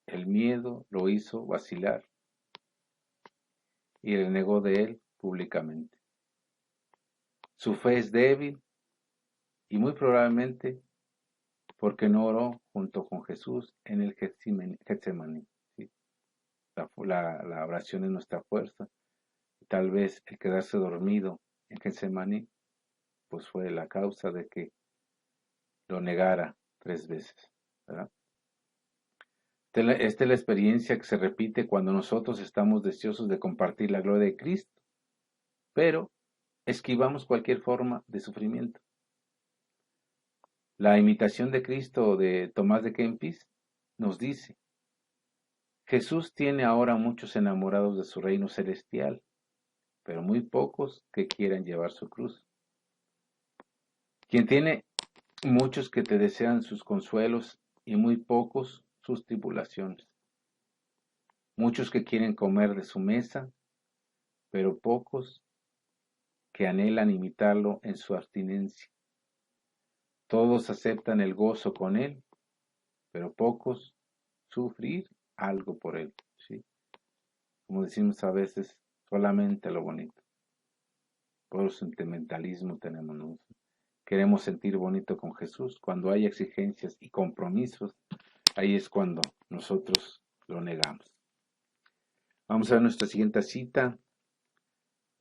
el miedo lo hizo vacilar y renegó de él públicamente. Su fe es débil y muy probablemente porque no oró junto con Jesús en el Getsemaní. ¿Sí? La oración es nuestra fuerza. Tal vez el quedarse dormido en Getsemaní pues fue la causa de que lo negara 3 veces, ¿verdad? Esta es la experiencia que se repite cuando nosotros estamos deseosos de compartir la gloria de Cristo, pero esquivamos cualquier forma de sufrimiento. La imitación de Cristo de Tomás de Kempis nos dice, Jesús tiene ahora muchos enamorados de su reino celestial, pero muy pocos que quieran llevar su cruz. Quien tiene muchos que te desean sus consuelos y muy pocos sus tribulaciones. Muchos que quieren comer de su mesa, pero pocos que anhelan imitarlo en su abstinencia. Todos aceptan el gozo con él, pero pocos sufrir algo por él. ¿Sí? Como decimos a veces, solamente lo bonito. Por sentimentalismo tenemos, ¿no? Queremos sentir bonito con Jesús. Cuando hay exigencias y compromisos, ahí es cuando nosotros lo negamos. Vamos a ver nuestra siguiente cita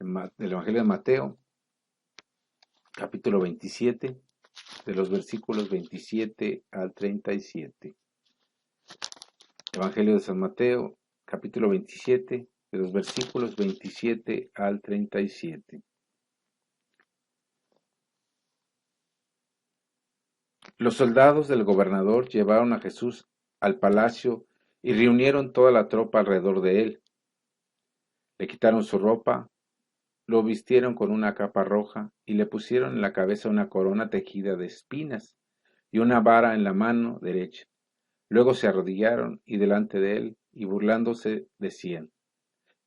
del Evangelio de Mateo, capítulo 27, de los versículos 27 al 37. Evangelio de San Mateo, capítulo 27, de los versículos 27 al 37. Los soldados del gobernador llevaron a Jesús al palacio y reunieron toda la tropa alrededor de él. Le quitaron su ropa, lo vistieron con una capa roja y le pusieron en la cabeza una corona tejida de espinas y una vara en la mano derecha. Luego se arrodillaron y delante de él, y burlándose decían,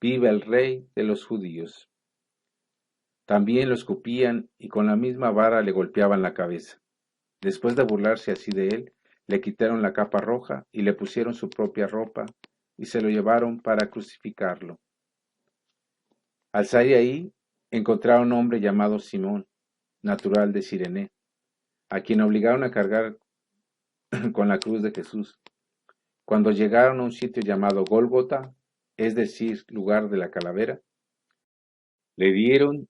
«Viva el rey de los judíos». También lo escupían y con la misma vara le golpeaban la cabeza. Después de burlarse así de él, le quitaron la capa roja y le pusieron su propia ropa y se lo llevaron para crucificarlo. Al salir ahí, encontraron un hombre llamado Simón, natural de Cirene, a quien obligaron a cargar con la cruz de Jesús. Cuando llegaron a un sitio llamado Gólgota, es decir, lugar de la calavera, le dieron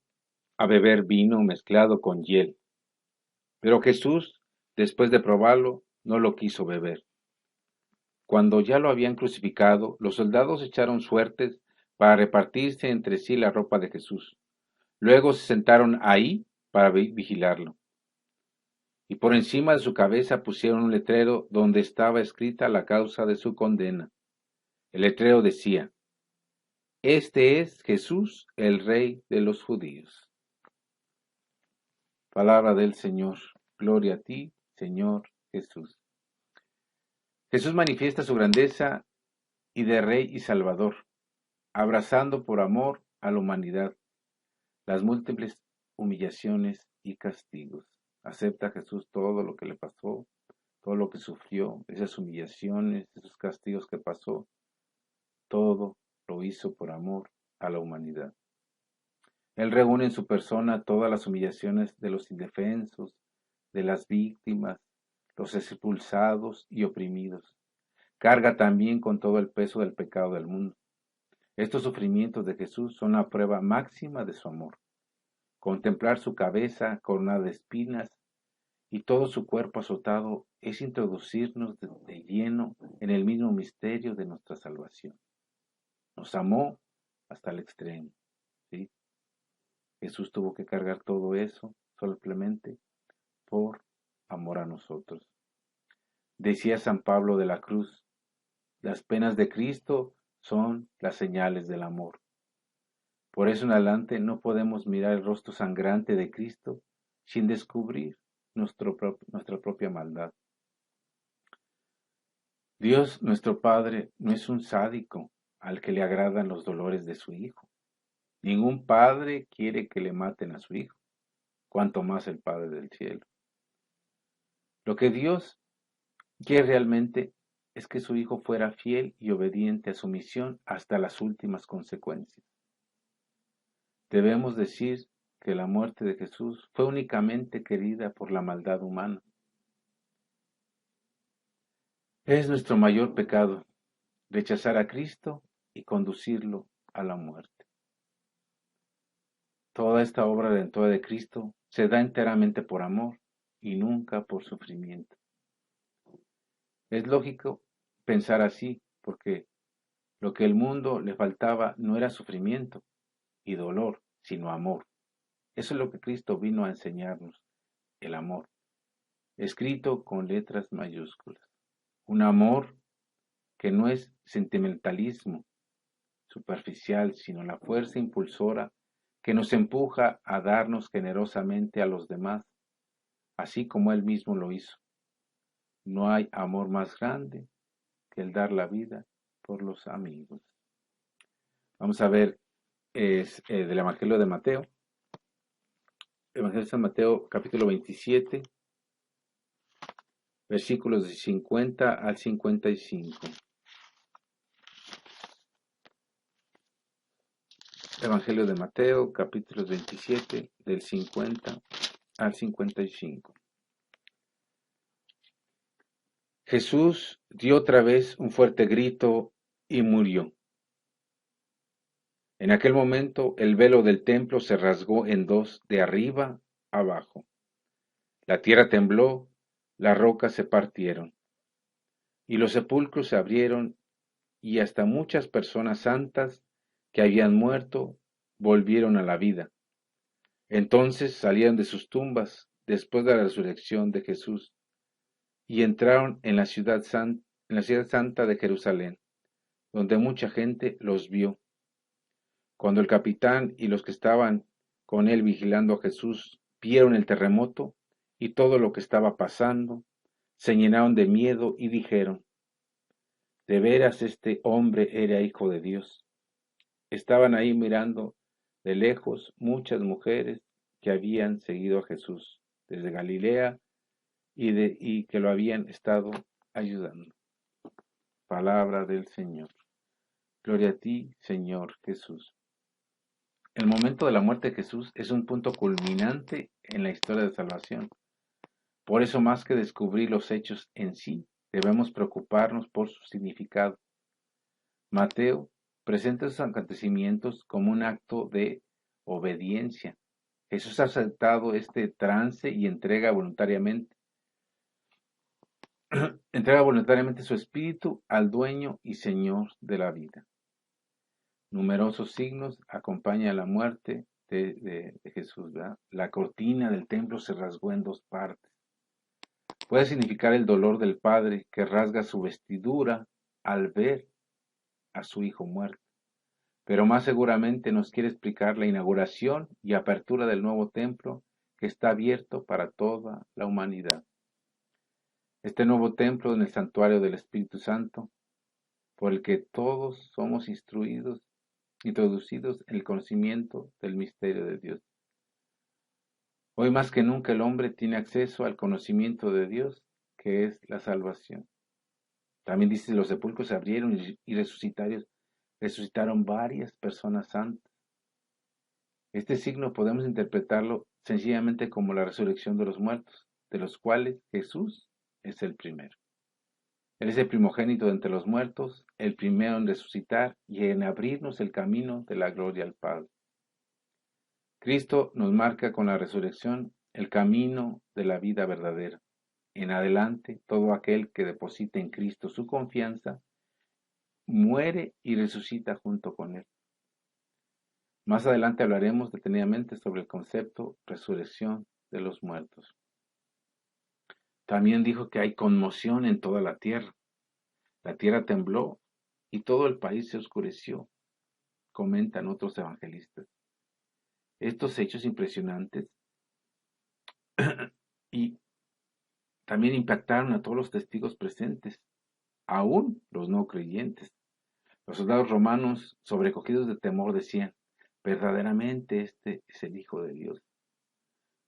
a beber vino mezclado con hiel. Pero Jesús, después de probarlo, no lo quiso beber. Cuando ya lo habían crucificado, los soldados echaron suertes para repartirse entre sí la ropa de Jesús. Luego se sentaron ahí para vigilarlo. Y por encima de su cabeza pusieron un letrero donde estaba escrita la causa de su condena. El letrero decía, «Este es Jesús, el Rey de los judíos». Palabra del Señor. Gloria a ti, Señor Jesús. Jesús manifiesta su grandeza y de Rey y Salvador, abrazando por amor a la humanidad las múltiples humillaciones y castigos. Acepta Jesús todo lo que le pasó, todo lo que sufrió, esas humillaciones, esos castigos que pasó, todo lo hizo por amor a la humanidad. Él reúne en su persona todas las humillaciones de los indefensos, de las víctimas, los expulsados y oprimidos. Carga también con todo el peso del pecado del mundo. Estos sufrimientos de Jesús son la prueba máxima de su amor. Contemplar su cabeza coronada de espinas y todo su cuerpo azotado es introducirnos de lleno en el mismo misterio de nuestra salvación. Nos amó hasta el extremo, ¿sí? Jesús tuvo que cargar todo eso simplemente por amor a nosotros. Decía San Pablo de la Cruz, las penas de Cristo son las señales del amor. Por eso en adelante no podemos mirar el rostro sangrante de Cristo sin descubrir nuestra propia maldad. Dios, nuestro Padre, no es un sádico al que le agradan los dolores de su hijo. Ningún padre quiere que le maten a su hijo, cuanto más el Padre del cielo. Lo que Dios quiere realmente es que su hijo fuera fiel y obediente a su misión hasta las últimas consecuencias. Debemos decir que la muerte de Jesús fue únicamente querida por la maldad humana. Es nuestro mayor pecado rechazar a Cristo y conducirlo a la muerte. Toda esta obra redentora de Cristo se da enteramente por amor y nunca por sufrimiento. Es lógico pensar así, porque lo que el mundo le faltaba no era sufrimiento y dolor, sino amor. Eso es lo que Cristo vino a enseñarnos, el amor, escrito con letras mayúsculas. Un amor que no es sentimentalismo superficial, sino la fuerza impulsora que nos empuja a darnos generosamente a los demás, así como Él mismo lo hizo. No hay amor más grande que el dar la vida por los amigos. Vamos a ver del Evangelio de Mateo. Evangelio de San Mateo, capítulo 27, versículos de 50 al 55. Evangelio de Mateo, capítulo 27, del 50 al 55. Jesús dio otra vez un fuerte grito y murió. En aquel momento el velo del templo se rasgó en dos, de arriba abajo. La tierra tembló, las rocas se partieron, y los sepulcros se abrieron, y hasta muchas personas santas que habían muerto volvieron a la vida. Entonces salieron de sus tumbas después de la resurrección de Jesús y entraron en la ciudad santa de Jerusalén, donde mucha gente los vio. Cuando el capitán y los que estaban con él vigilando a Jesús vieron el terremoto y todo lo que estaba pasando, se llenaron de miedo y dijeron: de veras este hombre era hijo de Dios. Estaban ahí mirando de lejos muchas mujeres que habían seguido a Jesús desde Galilea y que lo habían estado ayudando. Palabra del Señor. Gloria a ti, Señor Jesús. El momento de la muerte de Jesús es un punto culminante en la historia de salvación. Por eso, más que descubrir los hechos en sí, debemos preocuparnos por su significado. Mateo presenta esos acontecimientos como un acto de obediencia. Jesús ha aceptado este trance y entrega voluntariamente su espíritu al dueño y Señor de la vida. Numerosos signos acompañan la muerte de Jesús, ¿verdad? La cortina del templo se rasgó en dos partes. Puede significar el dolor del padre que rasga su vestidura al ver a su hijo muerto. Pero más seguramente nos quiere explicar la inauguración y apertura del nuevo templo que está abierto para toda la humanidad. Este nuevo templo en el santuario del Espíritu Santo, por el que todos somos introducidos en el conocimiento del misterio de Dios. Hoy más que nunca el hombre tiene acceso al conocimiento de Dios, que es la salvación. También dice: los sepulcros se abrieron y resucitaron varias personas santas. Este signo podemos interpretarlo sencillamente como la resurrección de los muertos, de los cuales Jesús es el primero. Él es el primogénito de entre los muertos, el primero en resucitar y en abrirnos el camino de la gloria al Padre. Cristo nos marca con la resurrección el camino de la vida verdadera. En adelante, todo aquel que deposita en Cristo su confianza, muere y resucita junto con Él. Más adelante hablaremos detenidamente sobre el concepto resurrección de los muertos. También dijo que hay conmoción en toda la tierra. La tierra tembló y todo el país se oscureció, comentan otros evangelistas. Estos hechos impresionantes y también impactaron a todos los testigos presentes. aún los no creyentes. Los soldados romanos, sobrecogidos de temor, decían, verdaderamente este es el Hijo de Dios.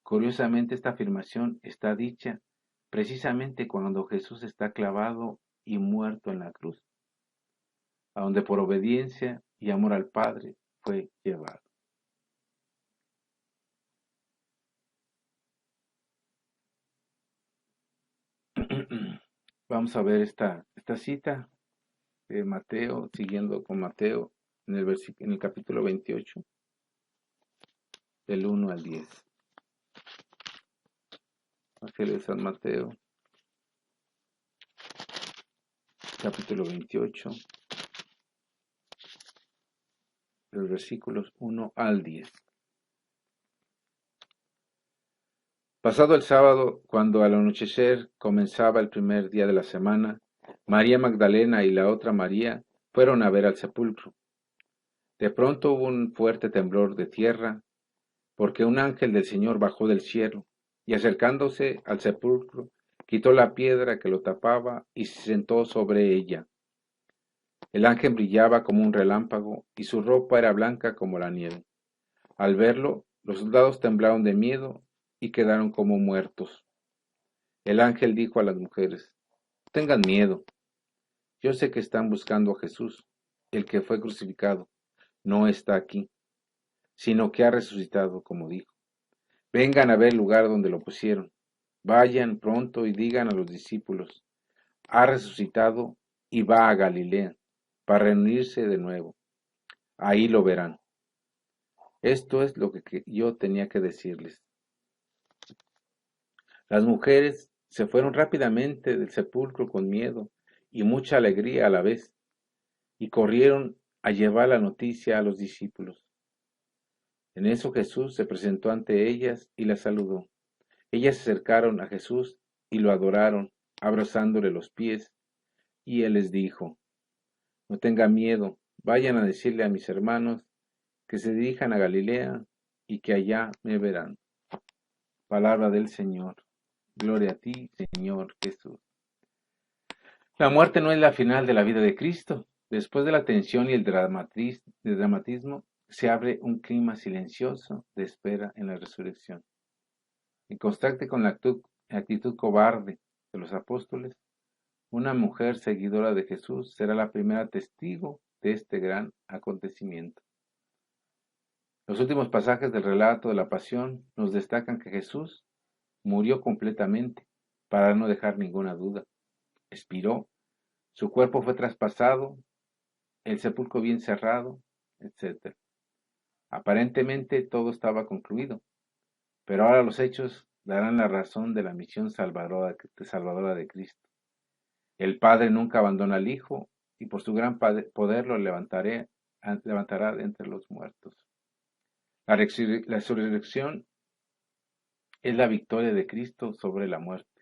Curiosamente, esta afirmación está dicha precisamente cuando Jesús está clavado y muerto en la cruz, a donde por obediencia y amor al Padre fue llevado. Vamos a ver esta cita de Mateo, siguiendo con Mateo, en el capítulo 28, del 1 al 10. Evangelio de San Mateo, capítulo 28, de los versículos 1 al 10. Pasado el sábado, cuando al anochecer comenzaba el primer día de la semana, María Magdalena y la otra María fueron a ver al sepulcro. De pronto hubo un fuerte temblor de tierra, porque un ángel del Señor bajó del cielo, y acercándose al sepulcro, quitó la piedra que lo tapaba y se sentó sobre ella. El ángel brillaba como un relámpago, y su ropa era blanca como la nieve. Al verlo, los soldados temblaron de miedo y quedaron como muertos. El ángel dijo a las mujeres, tengan miedo, yo sé que están buscando a Jesús, el que fue crucificado. No está aquí, sino que ha resucitado, como dijo. Vengan a ver el lugar donde lo pusieron. Vayan pronto y digan a los discípulos, ha resucitado y va a Galilea, para reunirse de nuevo. Ahí lo verán. Esto es lo que yo tenía que decirles. Las mujeres se fueron rápidamente del sepulcro con miedo y mucha alegría a la vez, y corrieron a llevar la noticia a los discípulos. En eso Jesús se presentó ante ellas y las saludó. Ellas se acercaron a Jesús y lo adoraron, abrazándole los pies, y él les dijo, no tengan miedo, vayan a decirle a mis hermanos que se dirijan a Galilea y que allá me verán. Palabra del Señor. Gloria a ti, Señor Jesús. La muerte no es la final de la vida de Cristo. Después de la tensión y el dramatismo, se abre un clima silencioso de espera en la resurrección. En contraste con la actitud cobarde de los apóstoles, una mujer seguidora de Jesús será la primera testigo de este gran acontecimiento. Los últimos pasajes del relato de la pasión nos destacan que Jesús murió completamente para no dejar ninguna duda. Expiró, su cuerpo fue traspasado, el sepulcro bien cerrado, etc. Aparentemente todo estaba concluido, pero ahora los hechos darán la razón de la misión salvadora de Cristo. El Padre nunca abandona al Hijo y por su gran poder lo levantará de entre los muertos. La resurrección es la victoria de Cristo sobre la muerte.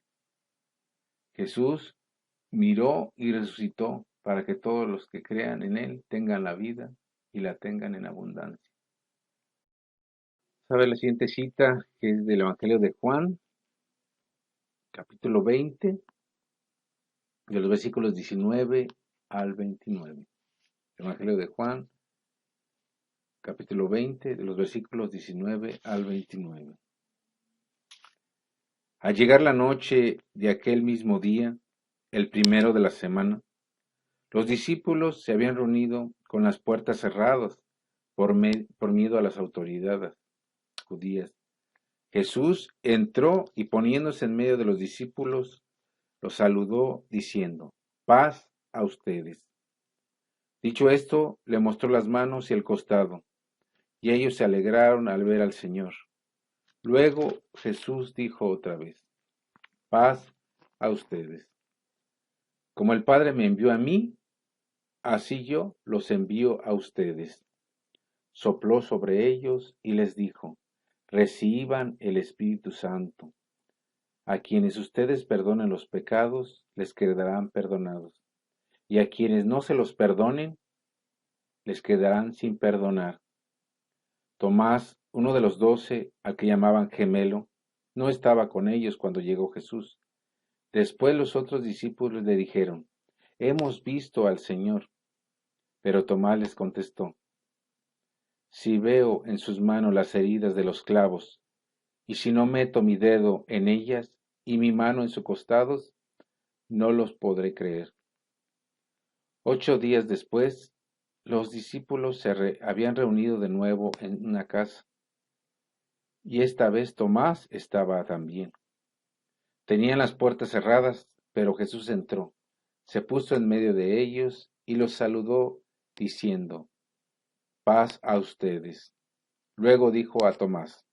Jesús miró y resucitó para que todos los que crean en Él tengan la vida y la tengan en abundancia. Vamos a ver la siguiente cita, que es del Evangelio de Juan, capítulo 20, de los versículos 19 al 29. Evangelio de Juan, capítulo 20, de los versículos 19 al 29. Al llegar la noche de aquel mismo día, el primero de la semana, los discípulos se habían reunido con las puertas cerradas por miedo a las autoridades judías. Jesús entró y poniéndose en medio de los discípulos, los saludó diciendo, paz a ustedes. Dicho esto, le mostró las manos y el costado, y ellos se alegraron al ver al Señor. Luego Jesús dijo otra vez, paz a ustedes. Como el Padre me envió a mí, así yo los envío a ustedes. Sopló sobre ellos y les dijo, reciban el Espíritu Santo. A quienes ustedes perdonen los pecados, les quedarán perdonados. Y a quienes no se los perdonen, les quedarán sin perdonar. Tomás, uno de los 12, al que llamaban Gemelo, no estaba con ellos cuando llegó Jesús. Después los otros discípulos le dijeron, hemos visto al Señor. Pero Tomás les contestó, si veo en sus manos las heridas de los clavos, y si no meto mi dedo en ellas y mi mano en sus costados, no los podré creer. 8 días después, los discípulos habían reunido de nuevo en una casa, y esta vez Tomás estaba también. Tenían las puertas cerradas, pero Jesús entró, se puso en medio de ellos y los saludó, diciendo, paz a ustedes. Luego dijo a Tomás,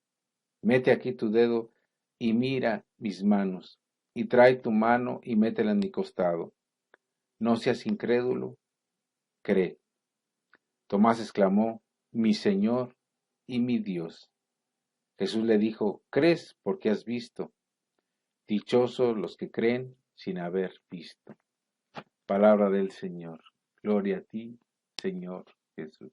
mete aquí tu dedo y mira mis manos, y trae tu mano y métela en mi costado. No seas incrédulo, cree. Tomás exclamó, mi Señor y mi Dios. Jesús le dijo, ¿crees porque has visto? Dichosos los que creen sin haber visto. Palabra del Señor. Gloria a ti, Señor Jesús.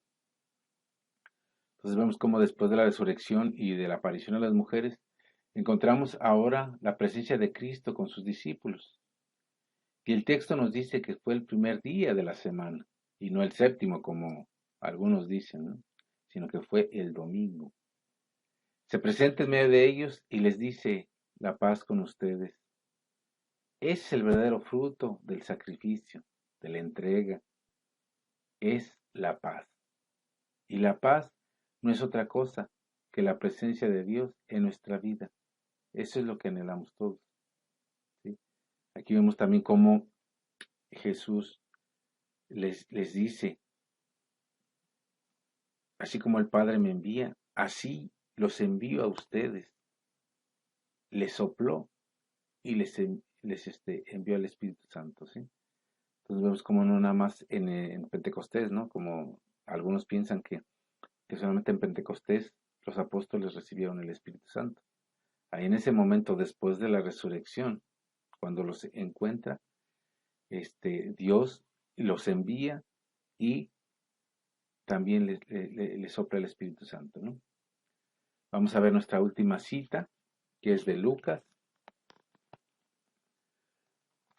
Entonces vemos cómo después de la resurrección y de la aparición a las mujeres, encontramos ahora la presencia de Cristo con sus discípulos. Y el texto nos dice que fue el primer día de la semana, y no el séptimo como algunos dicen, ¿no? Sino que fue el domingo. Se presenta en medio de ellos y les dice, la paz con ustedes. Ese es el verdadero fruto del sacrificio, de la entrega, es la paz. Y la paz no es otra cosa que la presencia de Dios en nuestra vida. Eso es lo que anhelamos todos, ¿sí? Aquí vemos también cómo Jesús les dice, así como el Padre me envía, así los envío a ustedes. Les sopló y les envió al Espíritu Santo, ¿sí? Entonces vemos como no nada más en Pentecostés, ¿no? Como algunos piensan que solamente en Pentecostés los apóstoles recibieron el Espíritu Santo. Ahí en ese momento, después de la resurrección, cuando los encuentra, Dios los envía y también les sopla el Espíritu Santo, ¿no? Vamos a ver nuestra última cita, que es de Lucas.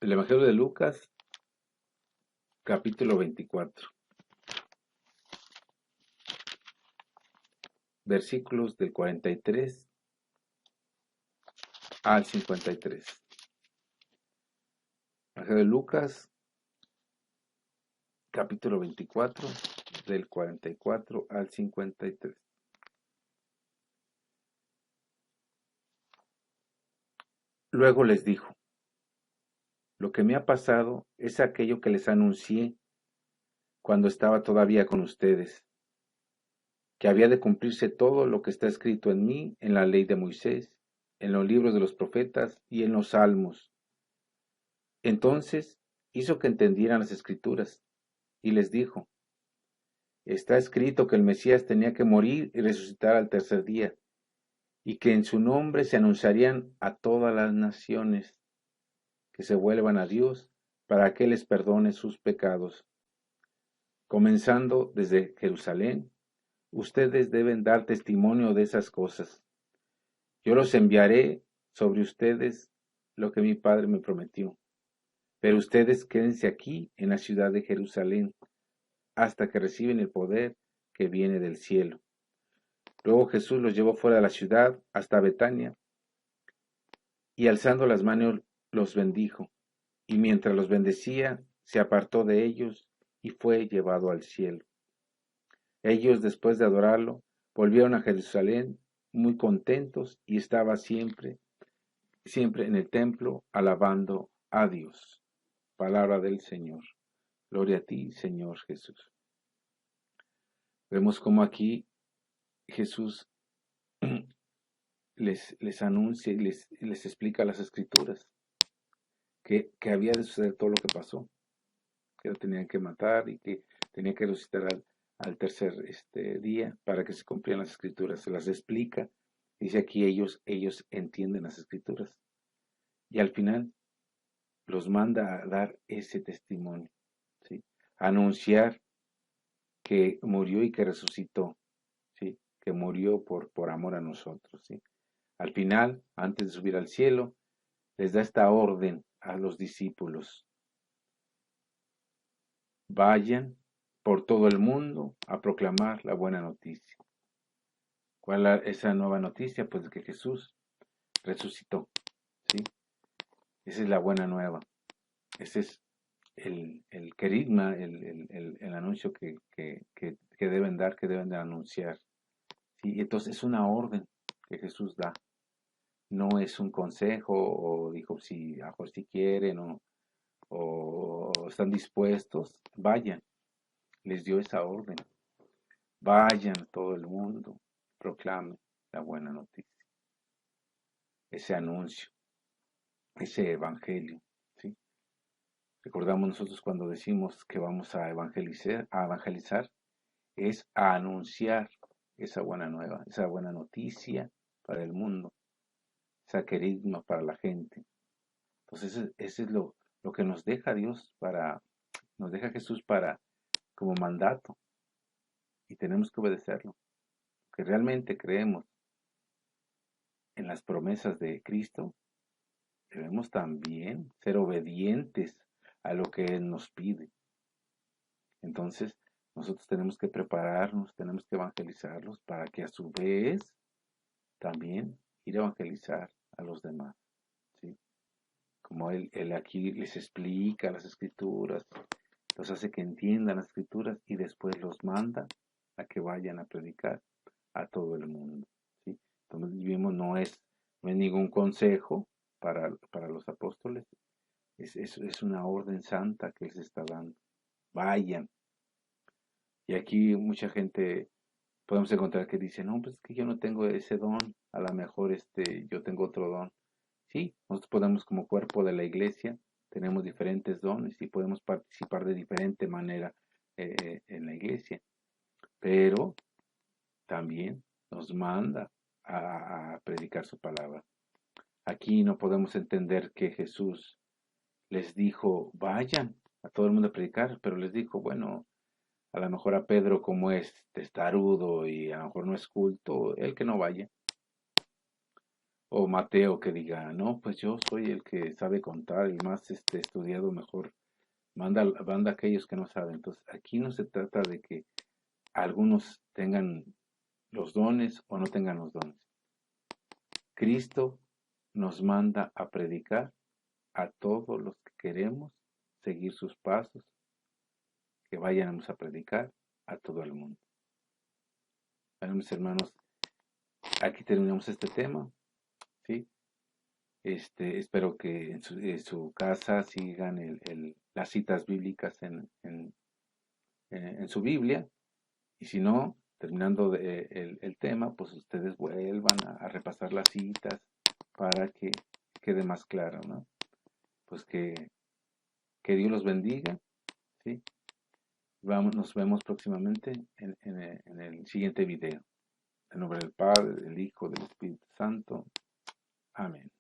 El Evangelio de Lucas, capítulo 24, versículos del 43 al 53. Evangelio de Lucas, capítulo 24, del 44 al 53. Luego les dijo, lo que me ha pasado es aquello que les anuncié cuando estaba todavía con ustedes, que había de cumplirse todo lo que está escrito en mí, en la ley de Moisés, en los libros de los profetas y en los salmos. Entonces hizo que entendieran las escrituras y les dijo, está escrito que el Mesías tenía que morir y resucitar al tercer día, y que en su nombre se anunciarían a todas las naciones que se vuelvan a Dios para que les perdone sus pecados. Comenzando desde Jerusalén, ustedes deben dar testimonio de esas cosas. Yo los enviaré sobre ustedes lo que mi Padre me prometió. Pero ustedes quédense aquí en la ciudad de Jerusalén hasta que reciben el poder que viene del cielo. Luego Jesús los llevó fuera de la ciudad hasta Betania y alzando las manos los bendijo. Y mientras los bendecía, se apartó de ellos y fue llevado al cielo. Ellos, después de adorarlo, volvieron a Jerusalén muy contentos y estaba siempre en el templo alabando a Dios. Palabra del Señor. Gloria a ti, Señor Jesús. Vemos cómo aquí Jesús les anuncia y les explica las escrituras que había de suceder todo lo que pasó, que lo tenían que matar y que tenía que resucitar al tercer día para que se cumplieran las escrituras. Se las explica. Dice aquí ellos entienden las escrituras. Y al final los manda a dar ese testimonio, ¿sí? A anunciar que murió y que resucitó, ¿sí? Que murió por amor a nosotros, ¿sí? Al final, antes de subir al cielo, les da esta orden a los discípulos. Vayan por todo el mundo a proclamar la buena noticia. ¿Cuál es esa nueva noticia? Pues que Jesús resucitó, ¿sí? Esa es la buena nueva. Ese es el querigma, el anuncio que deben dar, que deben de anunciar. ¿Sí? Entonces es una orden que Jesús da. No es un consejo o dijo, si, a lo mejor si quieren o están dispuestos, vayan. Les dio esa orden. Vayan a todo el mundo, proclamen la buena noticia. Ese anuncio, ese evangelio. ¿Sí? Recordamos nosotros cuando decimos que vamos a evangelizar, es a anunciar esa buena nueva, esa buena noticia para el mundo, esa querigma para la gente. Entonces ese es lo que nos deja Dios nos deja Jesús como mandato, y tenemos que obedecerlo, que realmente creemos en las promesas de Cristo. Debemos también ser obedientes a lo que Él nos pide. Entonces, nosotros tenemos que prepararnos, tenemos que evangelizarlos para que a su vez también ir a evangelizar a los demás. ¿Sí? Como él aquí les explica las escrituras, los hace que entiendan las escrituras y después los manda a que vayan a predicar a todo el mundo. ¿Sí? Entonces vivimos, no es ningún consejo para los apóstoles, es una orden santa que les está dando. Vayan. Y aquí mucha gente podemos encontrar que dice, no, pues es que yo no tengo ese don, a lo mejor yo tengo otro don. Sí, nosotros podemos como cuerpo de la iglesia, tenemos diferentes dones y podemos participar de diferente manera en la iglesia, pero también nos manda a predicar su palabra. Aquí no podemos entender que Jesús les dijo, vayan a todo el mundo a predicar, pero les dijo, bueno, a lo mejor a Pedro, como es testarudo y a lo mejor no es culto, él que no vaya. O Mateo que diga, no, pues yo soy el que sabe contar, el más estudiado, mejor manda a aquellos que no saben. Entonces, aquí no se trata de que algunos tengan los dones o no tengan los dones. Cristo nos manda a predicar a todos los que queremos seguir sus pasos, que vayamos a predicar a todo el mundo. Bueno, mis hermanos, aquí terminamos este tema, ¿sí? Espero que en su casa sigan las citas bíblicas en su Biblia, y si no, terminando el tema, pues ustedes vuelvan a repasar las citas para que quede más claro, ¿no? Pues que Dios los bendiga, ¿sí? Nos vemos próximamente en el siguiente video. En nombre del Padre, del Hijo, del Espíritu Santo. Amén.